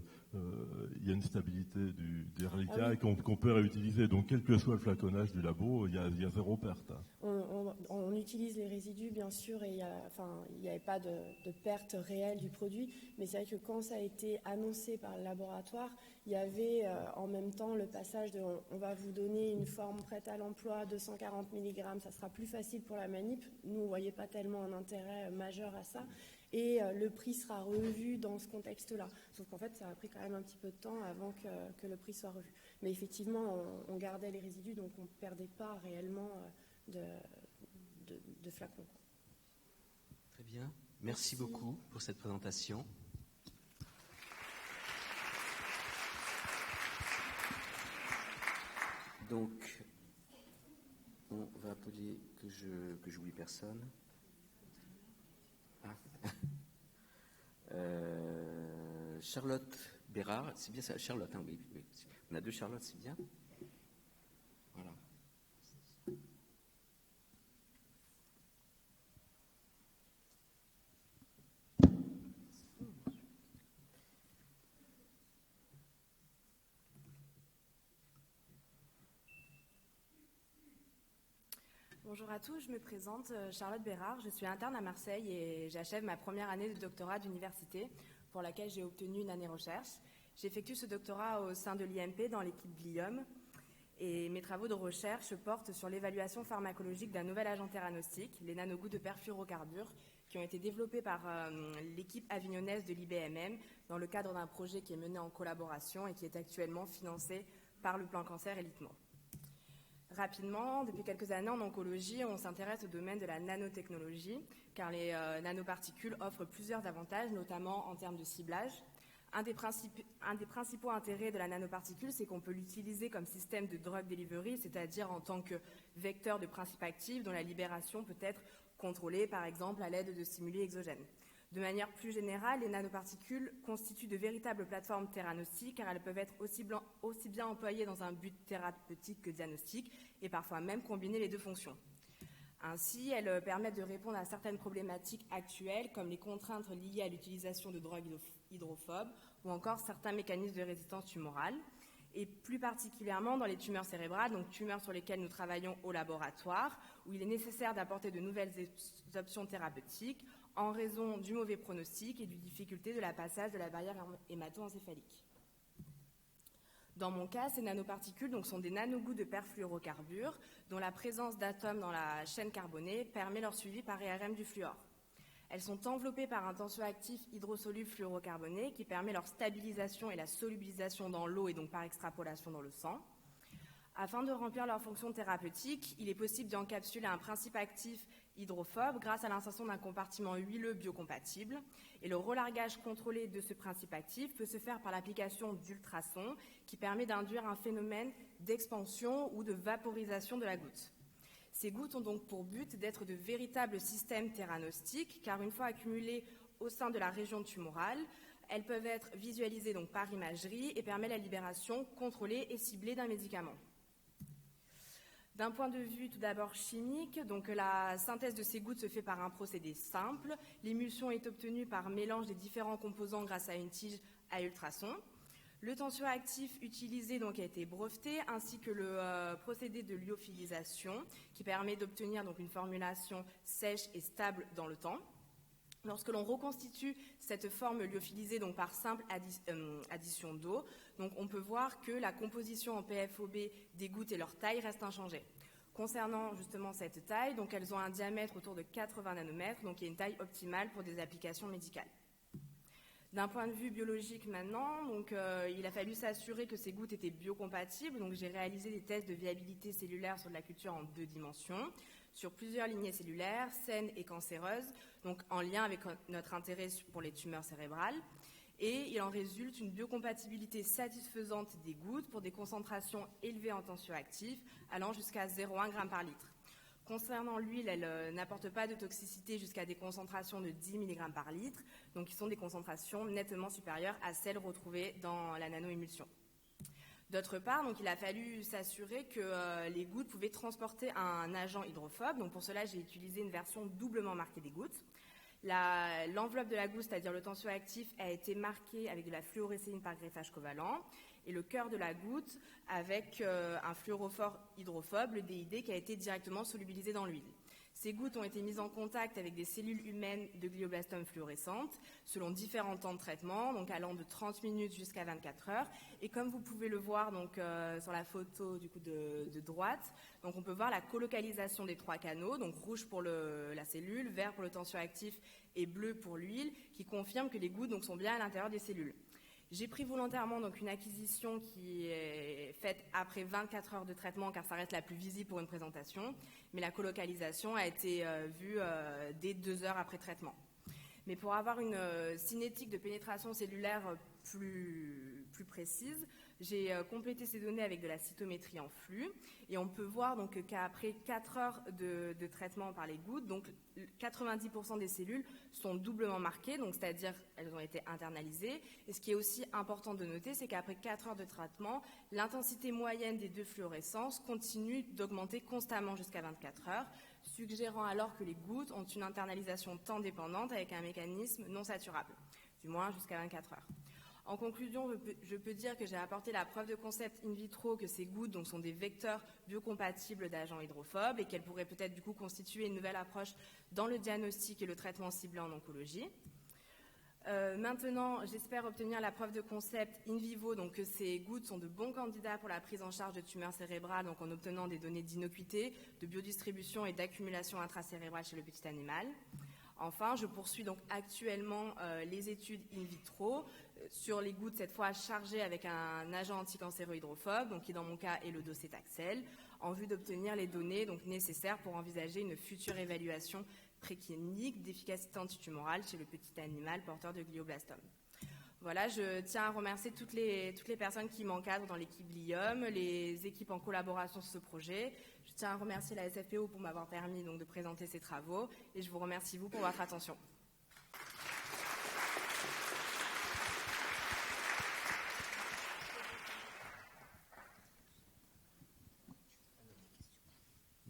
il y a une stabilité des reliquats et qu'on peut réutiliser. Donc quel que soit le flaconnage du labo, il y a zéro perte. On utilise les résidus bien sûr et il n'y avait pas de perte réelle du produit, mais c'est vrai que quand ça a été annoncé par le laboratoire, il y avait en même temps le passage de on va vous donner une forme prête à l'emploi, 240 mg, ça sera plus facile pour la manip. Nous, on ne voyait pas tellement un intérêt majeur à ça. Et le prix sera revu dans ce contexte-là. Sauf qu'en fait, ça a pris quand même un petit peu de temps avant que le prix soit revu. Mais effectivement, on gardait les résidus, donc on ne perdait pas réellement de flacons. Très bien. Merci beaucoup pour cette présentation. Donc, on va appeler que j'oublie personne. Charlotte Bérard, c'est bien ça, Charlotte, hein, oui. On a deux Charlotte, c'est bien. Voilà. Bonjour à tous, je me présente, Charlotte Bérard, je suis interne à Marseille et j'achève ma première année de doctorat d'université pour laquelle j'ai obtenu une année recherche. J'effectue ce doctorat au sein de l'IMP dans l'équipe Gliom et mes travaux de recherche portent sur l'évaluation pharmacologique d'un nouvel agent theranostique, les nanogouttes de perfluorocarbures, qui ont été développés par l'équipe avignonnaise de l'IBMM dans le cadre d'un projet qui est mené en collaboration et qui est actuellement financé par le plan cancer et l'ITMO. Rapidement, depuis quelques années en oncologie, on s'intéresse au domaine de la nanotechnologie, car les nanoparticules offrent plusieurs avantages, notamment en termes de ciblage. Un des principaux intérêts de la nanoparticule, c'est qu'on peut l'utiliser comme système de drug delivery, c'est-à-dire en tant que vecteur de principe actif dont la libération peut être contrôlée, par exemple, à l'aide de stimuli exogènes. De manière plus générale, les nanoparticules constituent de véritables plateformes théranostiques car elles peuvent être aussi bien employées dans un but thérapeutique que diagnostique et parfois même combiner les deux fonctions. Ainsi, elles permettent de répondre à certaines problématiques actuelles comme les contraintes liées à l'utilisation de drogues hydrophobes ou encore certains mécanismes de résistance tumorale et plus particulièrement dans les tumeurs cérébrales, donc tumeurs sur lesquelles nous travaillons au laboratoire où il est nécessaire d'apporter de nouvelles options thérapeutiques en raison du mauvais pronostic et du difficulté de la passage de la barrière hémato-encéphalique. Dans mon cas, ces nanoparticules sont des nanogouttes de perfluorocarbures dont la présence d'atomes dans la chaîne carbonée permet leur suivi par IRM du fluor. Elles sont enveloppées par un tensioactif hydrosoluble fluorocarboné qui permet leur stabilisation et la solubilisation dans l'eau et donc par extrapolation dans le sang. Afin de remplir leur fonction thérapeutique, il est possible d'encapsuler un principe actif hydrophobe grâce à l'insertion d'un compartiment huileux biocompatible. Et le relargage contrôlé de ce principe actif peut se faire par l'application d'ultrasons qui permet d'induire un phénomène d'expansion ou de vaporisation de la goutte. Ces gouttes ont donc pour but d'être de véritables systèmes théranostiques car une fois accumulées au sein de la région tumorale, elles peuvent être visualisées donc par imagerie et permettent la libération contrôlée et ciblée d'un médicament. D'un point de vue tout d'abord chimique, donc la synthèse de ces gouttes se fait par un procédé simple. L'émulsion est obtenue par mélange des différents composants grâce à une tige à ultrasons. Le tensioactif utilisé donc a été breveté, ainsi que le procédé de lyophilisation qui permet d'obtenir donc une formulation sèche et stable dans le temps. Lorsque l'on reconstitue cette forme lyophilisée donc par simple addition d'eau, donc on peut voir que la composition en PFOB des gouttes et leur taille restent inchangées. Concernant justement cette taille, donc elles ont un diamètre autour de 80 nanomètres, donc il y a une taille optimale pour des applications médicales. D'un point de vue biologique maintenant, donc, il a fallu s'assurer que ces gouttes étaient biocompatibles, donc j'ai réalisé des tests de viabilité cellulaire sur de la culture en 2 dimensions, sur plusieurs lignées cellulaires, saines et cancéreuses, donc en lien avec notre intérêt pour les tumeurs cérébrales. Et il en résulte une biocompatibilité satisfaisante des gouttes pour des concentrations élevées en tensioactifs, allant jusqu'à 0,1 g par litre. Concernant l'huile, elle n'apporte pas de toxicité jusqu'à des concentrations de 10 mg par litre, donc qui sont des concentrations nettement supérieures à celles retrouvées dans la nanoémulsion. D'autre part, donc, il a fallu s'assurer que les gouttes pouvaient transporter un agent hydrophobe. Donc, pour cela, j'ai utilisé une version doublement marquée des gouttes. L'enveloppe de la goutte, c'est-à-dire le tensioactif, a été marquée avec de la fluorescéine par greffage covalent et le cœur de la goutte avec un fluorophore hydrophobe, le DID, qui a été directement solubilisé dans l'huile. Ces gouttes ont été mises en contact avec des cellules humaines de glioblastomes fluorescentes selon différents temps de traitement, donc allant de 30 minutes jusqu'à 24 heures. Et comme vous pouvez le voir donc, sur la photo du coup, de droite, donc on peut voir la colocalisation des 3 canaux, donc rouge pour la cellule, vert pour le tensioactif et bleu pour l'huile, qui confirme que les gouttes donc, sont bien à l'intérieur des cellules. J'ai pris volontairement donc, une acquisition qui est faite après 24 heures de traitement, car ça reste la plus visible pour une présentation, mais la colocalisation a été vue dès 2 heures après traitement. Mais pour avoir une cinétique de pénétration cellulaire plus précise, j'ai complété ces données avec de la cytométrie en flux, et on peut voir donc qu'après 4 heures de traitement par les gouttes, donc 90% des cellules sont doublement marquées, donc c'est-à-dire elles ont été internalisées. Et ce qui est aussi important de noter, c'est qu'après 4 heures de traitement, l'intensité moyenne des 2 fluorescences continue d'augmenter constamment jusqu'à 24 heures, suggérant alors que les gouttes ont une internalisation temps dépendante avec un mécanisme non saturable, du moins jusqu'à 24 heures. En conclusion, je peux dire que j'ai apporté la preuve de concept in vitro que ces gouttes donc, sont des vecteurs biocompatibles d'agents hydrophobes et qu'elles pourraient peut-être du coup constituer une nouvelle approche dans le diagnostic et le traitement ciblé en oncologie. Maintenant, j'espère obtenir la preuve de concept in vivo, donc que ces gouttes sont de bons candidats pour la prise en charge de tumeurs cérébrales, donc en obtenant des données d'innocuité, de biodistribution et d'accumulation intracérébrale chez le petit animal. Enfin, je poursuis donc actuellement les études in vitro sur les gouttes, cette fois chargées avec un agent anticancéreux hydrophobe, donc qui dans mon cas est le docétaxel, en vue d'obtenir les données donc, nécessaires pour envisager une future évaluation préclinique d'efficacité antitumorale chez le petit animal porteur de glioblastome. Voilà, je tiens à remercier toutes les personnes qui m'encadrent dans l'équipe LIOM, les équipes en collaboration sur ce projet. Je tiens à remercier la SFPO pour m'avoir permis donc, de présenter ces travaux et je vous remercie vous pour votre attention.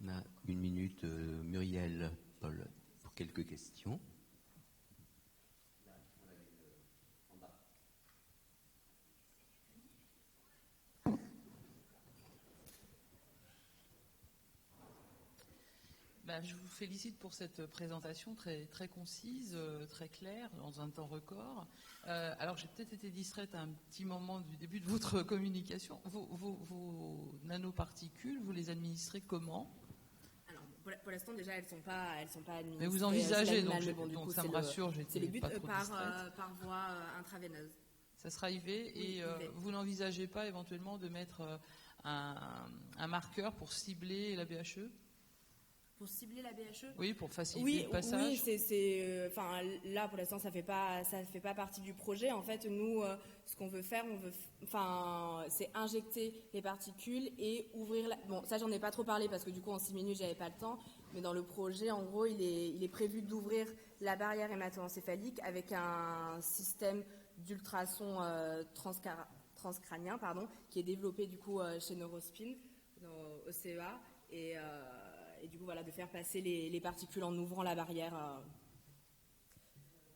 On a 1 minute, Muriel, Paul, pour quelques questions. Je vous félicite pour cette présentation très, très concise, très claire, dans un temps record. Alors, j'ai peut-être été distraite à un petit moment du début de votre communication. Vos nanoparticules, vous les administrez comment ? Alors, pour l'instant, déjà, elles sont pas administrées. Mais vous envisagez, donc ça me rassure, c'est le but pas trop par voie intraveineuse. Ça sera IV et vous n'envisagez pas éventuellement de mettre un marqueur pour cibler la BHE ? Pour cibler la BHE ? Oui, pour faciliter le passage. Oui, là pour l'instant ça fait pas partie du projet. En fait, nous, ce qu'on veut faire, c'est injecter les particules et ouvrir. Bon, ça j'en ai pas trop parlé parce que du coup en 6 minutes j'avais pas le temps. Mais dans le projet, en gros, il est prévu d'ouvrir la barrière hémato-encéphalique avec un système d'ultrasons transcrânien, qui est développé du coup chez Neurospin, au CEA et du coup, voilà, de faire passer les particules en ouvrant la barrière.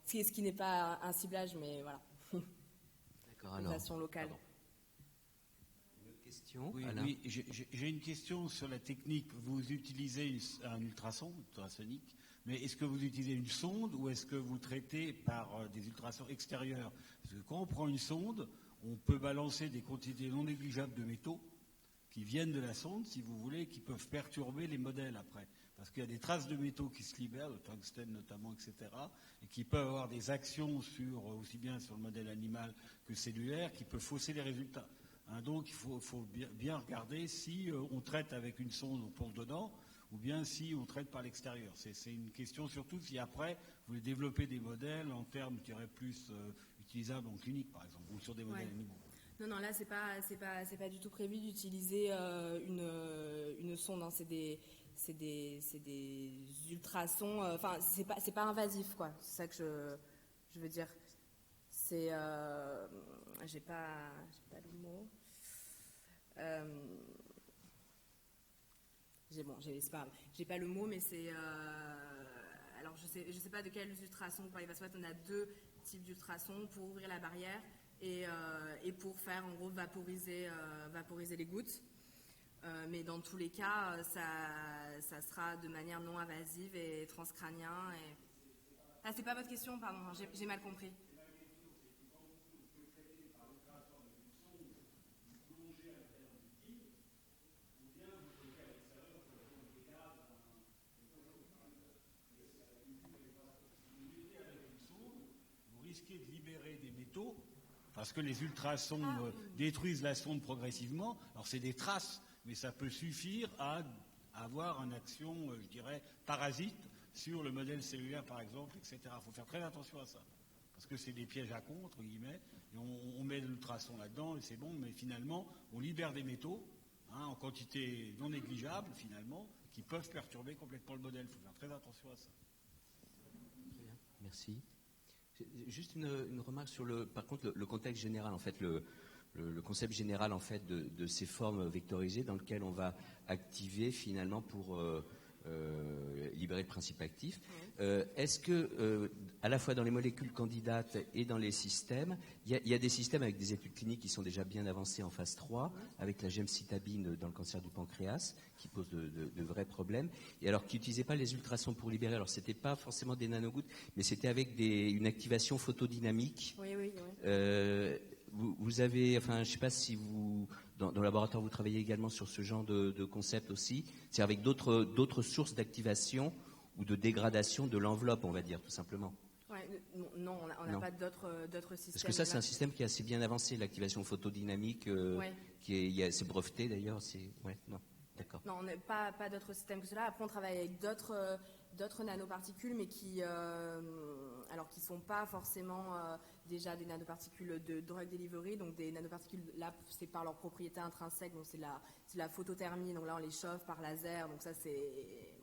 Ce qui n'est pas un ciblage, mais voilà. D'accord, alors. Façon locale. Pardon. Une autre question ? Oui, j'ai une question sur la technique. Vous utilisez un ultrason, ultrasonique, mais est-ce que vous utilisez une sonde ou est-ce que vous traitez par des ultrasons extérieurs ? Parce que quand on prend une sonde, on peut balancer des quantités non négligeables de métaux qui viennent de la sonde, si vous voulez, qui peuvent perturber les modèles après. Parce qu'il y a des traces de métaux qui se libèrent, le tungstène notamment, etc., et qui peuvent avoir des actions aussi bien sur le modèle animal que cellulaire, qui peuvent fausser les résultats. Donc il faut bien regarder si on traite avec une sonde pour le dedans, ou bien si on traite par l'extérieur. C'est une question surtout si après, vous voulez développer des modèles en termes, je dirais, plus utilisables en clinique, par exemple, ou sur des modèles animaux. Non, là, c'est pas du tout prévu d'utiliser une sonde. Hein. C'est des ultrasons. C'est pas invasif, quoi. C'est ça que je veux dire. C'est, j'ai pas le mot. J'ai pas le mot, mais c'est... alors, je sais pas de quels ultrasons vous parlez, parce qu'en fait, on a 2 types d'ultrasons pour ouvrir la barrière et pour faire, en gros, vaporiser les gouttes. Mais dans tous les cas, ça sera de manière non invasive et transcrânien. Ah, c'est pas votre question, pardon, j'ai mal compris. Risquer de libérer des métaux, parce que les ultrasons détruisent la sonde progressivement. Alors c'est des traces, mais ça peut suffire à avoir une action, je dirais, parasite sur le modèle cellulaire, par exemple, etc. Il faut faire très attention à ça, parce que c'est des pièges à con, entre guillemets, et on met l'ultrason là-dedans, et c'est bon, mais finalement, on libère des métaux, en quantité non négligeable, finalement, qui peuvent perturber complètement le modèle. Il faut faire très attention à ça. Merci. Juste une remarque sur par contre, le contexte général, en fait, le concept général, en fait, de ces formes vectorisées dans lequel on va activer, finalement, pour libérer le principe actif. Est-ce que, à la fois dans les molécules candidates et dans les systèmes, il y a des systèmes avec des études cliniques qui sont déjà bien avancées en phase 3, avec la gemcitabine dans le cancer du pancréas, qui pose de vrais problèmes, et alors qui n'utilisaient pas les ultrasons pour libérer. Alors, c'était pas forcément des nanogouttes, mais c'était avec une activation photodynamique. Oui. Vous avez, enfin, je ne sais pas si dans le laboratoire, vous travaillez également sur ce genre de concept aussi, c'est avec d'autres sources d'activation ou de dégradation de l'enveloppe, on va dire, tout simplement. Non, on n'a pas d'autres systèmes. Parce que ça, c'est un système qui est assez bien avancé, l'activation photodynamique, c'est breveté d'ailleurs. Non, d'accord. Non, on n'a pas d'autres systèmes que cela. Après, on travaille avec d'autres nanoparticules, mais qui sont pas forcément déjà des nanoparticules de drug delivery. Donc des nanoparticules, là, c'est par leur propriété intrinsèque. Donc c'est la photothermie. Donc là, on les chauffe par laser. Donc ça, c'est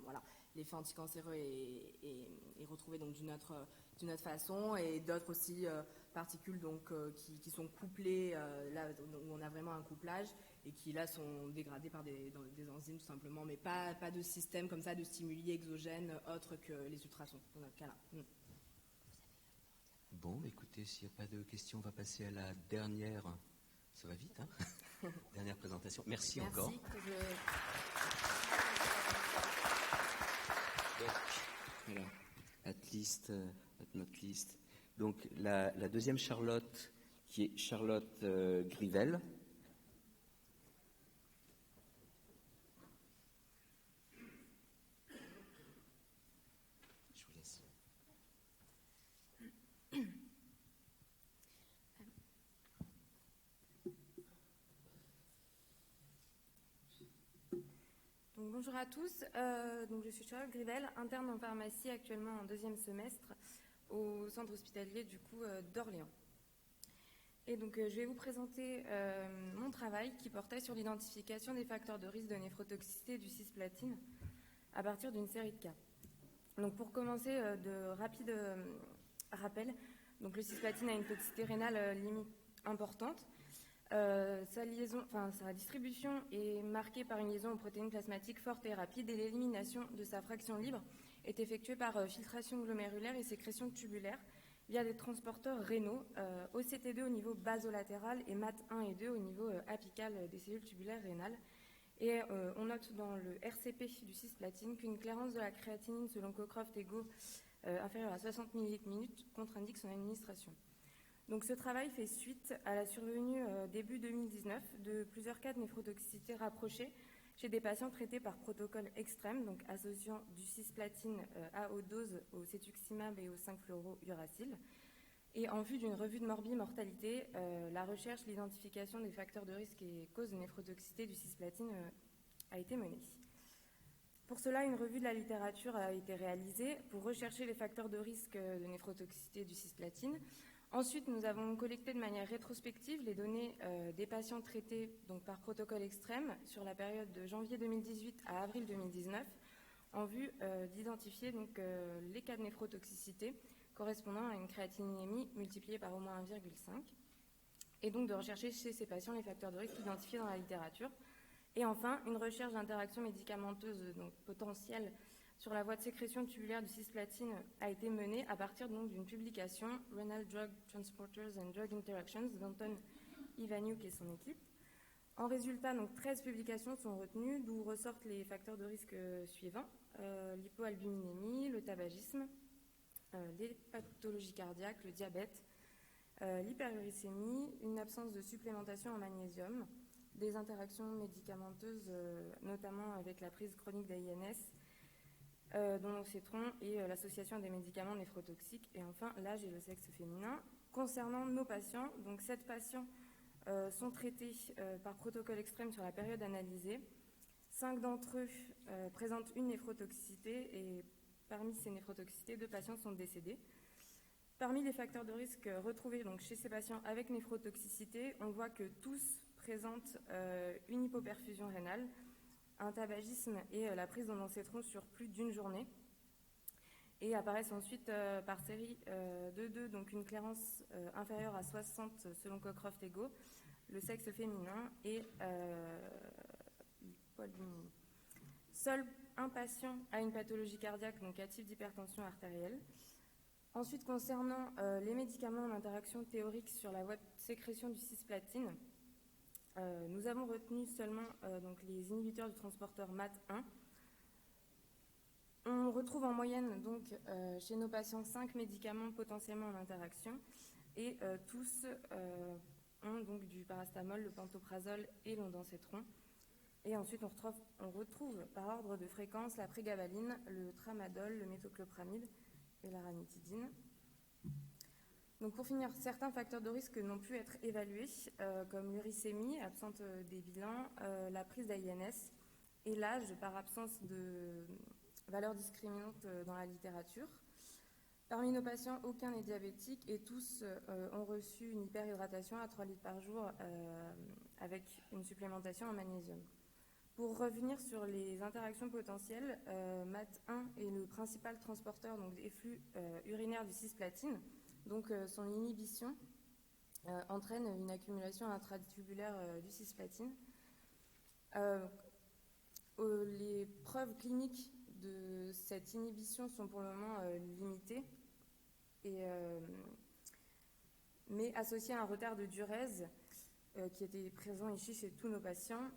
l'effet anticancéreux est retrouvé donc d'une autre façon, et d'autres aussi particules donc qui sont couplées là où on a vraiment un couplage et qui là sont dégradées par des enzymes tout simplement, mais pas de système comme ça de stimuli exogènes autres que les ultrasons dans notre cas-là. Bon, écoutez, s'il n'y a pas de questions, on va passer à la dernière. Ça va vite, hein. Dernière présentation. Merci encore. Voilà, notre liste. Donc la deuxième Charlotte, qui est Charlotte Grivel. Je vous laisse. Donc, bonjour à tous, donc je suis Charlotte Grivel, interne en pharmacie actuellement en 2e semestre au centre hospitalier d'Orléans. Et donc je vais vous présenter mon travail qui portait sur l'identification des facteurs de risque de néphrotoxicité du cisplatine à partir d'une série de cas. Donc pour commencer, de rapides rappels, donc le cisplatine a une toxicité rénale limite importante. Sa distribution est marquée par une liaison aux protéines plasmatiques forte et rapide, et l'élimination de sa fraction libre est effectuée par filtration glomérulaire et sécrétion tubulaire via des transporteurs rénaux, OCT2 au niveau basolatéral et MAT1 et 2 au niveau apical des cellules tubulaires rénales. Et on note dans le RCP du cisplatine qu'une clairance de la créatinine selon Cockcroft et Go inférieure à 60 ml contre-indique son administration. Donc ce travail fait suite à la survenue début 2019 de plusieurs cas de néphrotoxicité rapprochés chez des patients traités par protocole extrême, donc associant du cisplatine à haute dose au cetuximab et au 5-fluorouracil. Et en vue d'une revue de mortalité, la recherche, l'identification des facteurs de risque et causes de néphrotoxicité du cisplatine a été menée. Pour cela, une revue de la littérature a été réalisée pour rechercher les facteurs de risque de néphrotoxicité du cisplatine. Ensuite, nous avons collecté de manière rétrospective les données des patients traités donc, par protocole extrême sur la période de janvier 2018 à avril 2019 en vue d'identifier donc, les cas de néphrotoxicité correspondant à une créatininémie multipliée par au moins 1,5. et donc de rechercher chez ces patients les facteurs de risque identifiés dans la littérature. Et enfin, une recherche d'interaction médicamenteuse donc potentielle sur la voie de sécrétion tubulaire du cisplatine a été menée à partir donc d'une publication Renal Drug Transporters and Drug Interactions d'Anton Ivaniuk et son équipe. En résultat, donc 13 publications sont retenues, d'où ressortent les facteurs de risque suivants: l'hypoalbuminémie, le tabagisme, les pathologies cardiaques, le diabète, l'hyperuricémie, une absence de supplémentation en magnésium, des interactions médicamenteuses, notamment avec la prise chronique d'AINS, dont l'oncétron et l'association à des médicaments néphrotoxiques, et enfin l'âge et le sexe féminin. Concernant nos patients, donc 7 patients sont traités par protocole extrême sur la période analysée. 5 d'entre eux présentent une néphrotoxicité et parmi ces néphrotoxicités, 2 patients sont décédés. Parmi les facteurs de risque retrouvés donc, chez ces patients avec néphrotoxicité, on voit que tous présentent une hypoperfusion rénale, un tabagisme et la prise d'ondansetron sur plus d'une journée. Et apparaissent ensuite par série de 2, donc une clairance inférieure à 60 selon Cockcroft et Go, le sexe féminin et l'hypoalbuminémie. Seul un patient a une pathologie cardiaque, donc à type d'hypertension artérielle. Ensuite, concernant les médicaments en interaction théorique sur la voie de sécrétion du cisplatine, nous avons retenu seulement donc les inhibiteurs du transporteur MAT1. On retrouve en moyenne donc chez nos patients 5 médicaments potentiellement en interaction et tous ont donc du paracétamol, le pantoprazole et l'ondansetron. Et ensuite on retrouve par ordre de fréquence la prégabaline, le tramadol, le méthoclopramide et la ranitidine. Donc pour finir, certains facteurs de risque n'ont pu être évalués, comme l'uricémie, absente des bilans, la prise d'AINS et l'âge par absence de valeurs discriminantes dans la littérature. Parmi nos patients, aucun n'est diabétique et tous ont reçu une hyperhydratation à 3 litres par jour avec une supplémentation en magnésium. Pour revenir sur les interactions potentielles, MAT1 est le principal transporteur donc, des flux urinaires du cisplatine. Donc son inhibition entraîne une accumulation intratubulaire du cisplatine. Les preuves cliniques de cette inhibition sont pour le moment limitées, mais associées à un retard de diurèse qui était présent ici chez tous nos patients.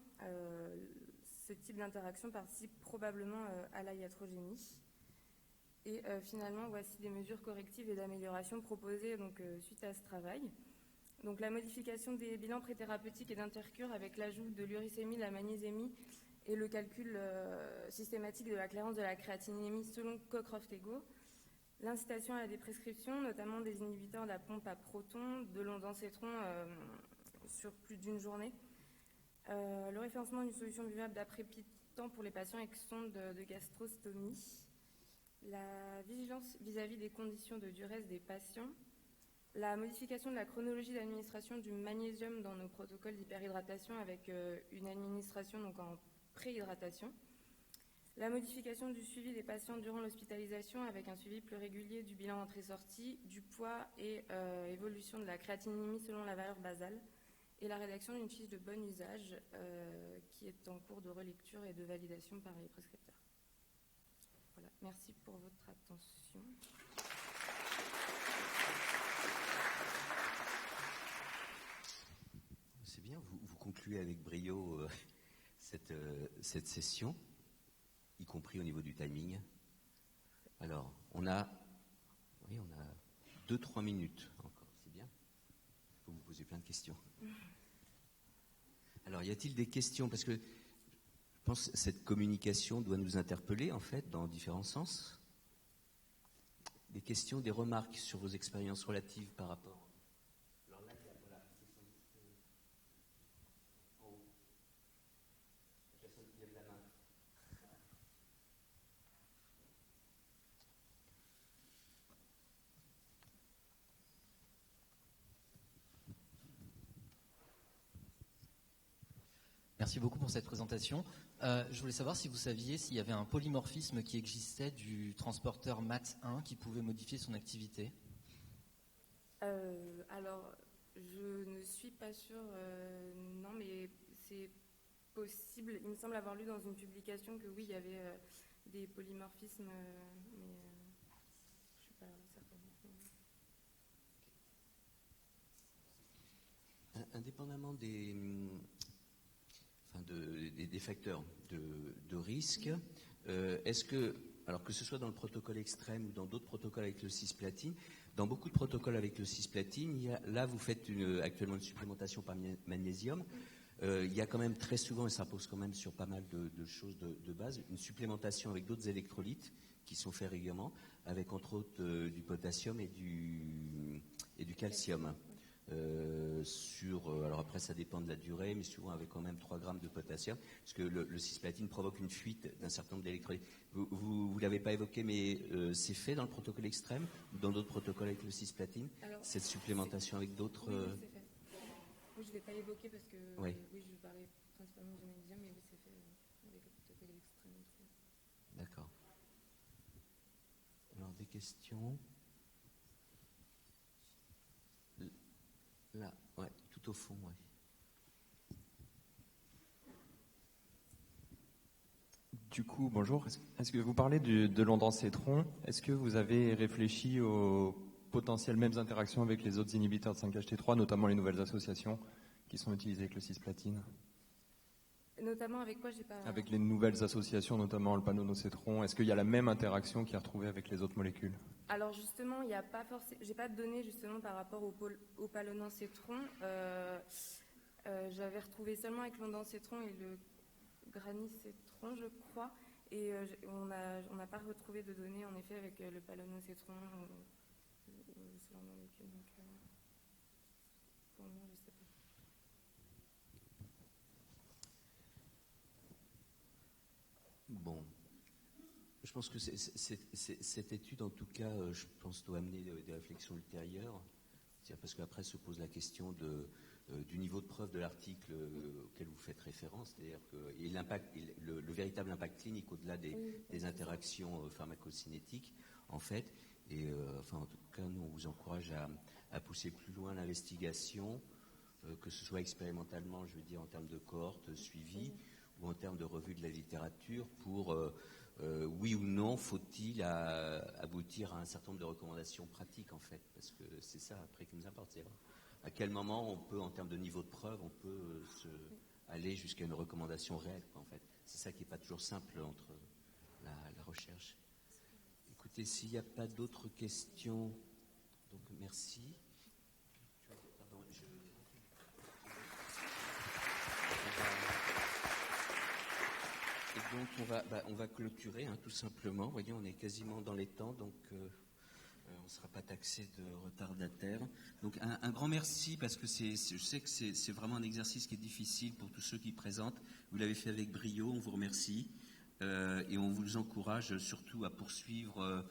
Ce type d'interaction participe probablement à la iatrogénie. Et finalement, voici des mesures correctives et d'amélioration proposées donc, suite à ce travail. Donc, la modification des bilans préthérapeutiques et d'intercure avec l'ajout de l'uricémie, de la magnésémie et le calcul systématique de la clairance de la créatinémie selon Cockcroft et Go. L'incitation à la déprescription, notamment des inhibiteurs de la pompe à protons, de l'ondansetron sur plus d'une journée. Le référencement d'une solution buvable d'après-pitant pour les patients avec sonde de gastrostomie. La vigilance vis-à-vis des conditions de diurèse des patients, la modification de la chronologie d'administration du magnésium dans nos protocoles d'hyperhydratation avec une administration donc en préhydratation, la modification du suivi des patients durant l'hospitalisation avec un suivi plus régulier du bilan entrée-sortie, du poids et évolution de la créatinémie selon la valeur basale, et la rédaction d'une fiche de bon usage qui est en cours de relecture et de validation par les prescripteurs. Voilà, merci pour votre attention. C'est bien, vous concluez avec brio cette session, y compris au niveau du timing. Alors, on a 2-3 minutes encore, c'est bien. Il faut vous poser plein de questions. Alors, y a-t-il des questions? Parce que je pense que cette communication doit nous interpeller, en fait, dans différents sens. Des questions, des remarques sur vos expériences relatives par rapport. Alors là, voilà, en haut. La personne qui lève la main. Merci beaucoup pour cette présentation. Je voulais savoir si vous saviez s'il y avait un polymorphisme qui existait du transporteur MAT1 qui pouvait modifier son activité. Alors, Je ne suis pas sûre, non, mais c'est possible. Il me semble avoir lu dans une publication que oui, il y avait des polymorphismes, mais je ne suis pas certaine. Indépendamment des facteurs de risque, est-ce que, alors que ce soit dans le protocole extrême ou dans d'autres protocoles avec le cisplatine, dans beaucoup de protocoles avec le cisplatine, là vous faites actuellement une supplémentation par magnésium. Il y a quand même très souvent, et ça repose quand même sur pas mal de choses de base, une supplémentation avec d'autres électrolytes qui sont faits régulièrement, avec entre autres du potassium et du calcium. Alors après ça dépend de la durée, mais souvent avec quand même 3 grammes de potassium, parce que le cisplatine provoque une fuite d'un certain nombre d'électrolytes. Vous ne l'avez pas évoqué, mais c'est fait dans le protocole extrême ou dans d'autres protocoles avec le cisplatine, cette supplémentation avec d'autres... Oui, c'est fait. Oui, je ne l'ai pas évoqué parce que oui, je parlais principalement du magnésium, mais oui, c'est fait avec le protocole extrême aussi. D'accord. Alors des questions? Là, ouais, tout au fond, ouais. Du coup, bonjour. Est-ce que vous parlez de l'ondansetron? Est-ce que vous avez réfléchi aux potentielles mêmes interactions avec les autres inhibiteurs de 5-HT3, notamment les nouvelles associations qui sont utilisées avec le cisplatine? Notamment avec quoi? Avec les nouvelles associations, notamment le panonosétron. Est-ce qu'il y a la même interaction qui est retrouvée avec les autres molécules? Alors justement, il n'y a pas forcément. J'ai pas de données justement par rapport au palonosétron. J'avais retrouvé seulement avec l'ondansetron et le granicétron, je crois. Et on n'a pas retrouvé de données en effet avec le palonosétron sur la molécule. Donc, pour le moment, je ne sais pas. Bon, je pense que cette étude, en tout cas, je pense, doit amener des réflexions ultérieures. Parce qu'après se pose la question du niveau de preuve de l'article auquel vous faites référence, c'est-à-dire et l'impact, le véritable impact clinique au-delà des interactions pharmacocinétiques, en fait. Et en tout cas, nous, on vous encourage à pousser plus loin l'investigation, que ce soit expérimentalement, je veux dire, en termes de cohorte suivie, ou en termes de revue de la littérature pour, oui ou non, faut-il aboutir à un certain nombre de recommandations pratiques, en fait, parce que c'est ça, après, qui nous importe. C'est à quel moment on peut, en termes de niveau de preuve, on peut aller jusqu'à une recommandation réelle, en fait. C'est ça qui n'est pas toujours simple entre la recherche. Écoutez, s'il n'y a pas d'autres questions, donc merci. Pardon, Et donc on va clôturer, tout simplement. Vous voyez, on est quasiment dans les temps, donc on ne sera pas taxé de retardataire. Donc un grand merci, parce que je sais que c'est vraiment un exercice qui est difficile pour tous ceux qui présentent. Vous l'avez fait avec brio, on vous remercie. Et on vous encourage surtout à poursuivre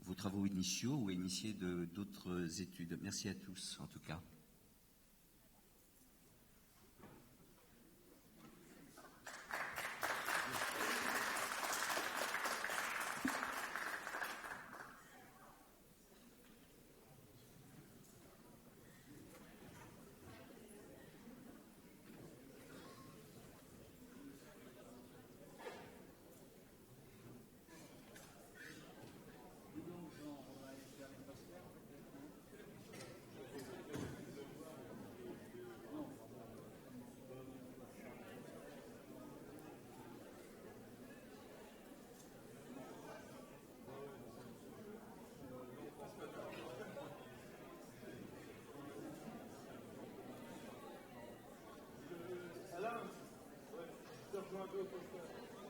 vos travaux initiaux ou à initier d'autres études. Merci à tous, en tout cas. Alain, ouais, je te rejoins un peu au poster.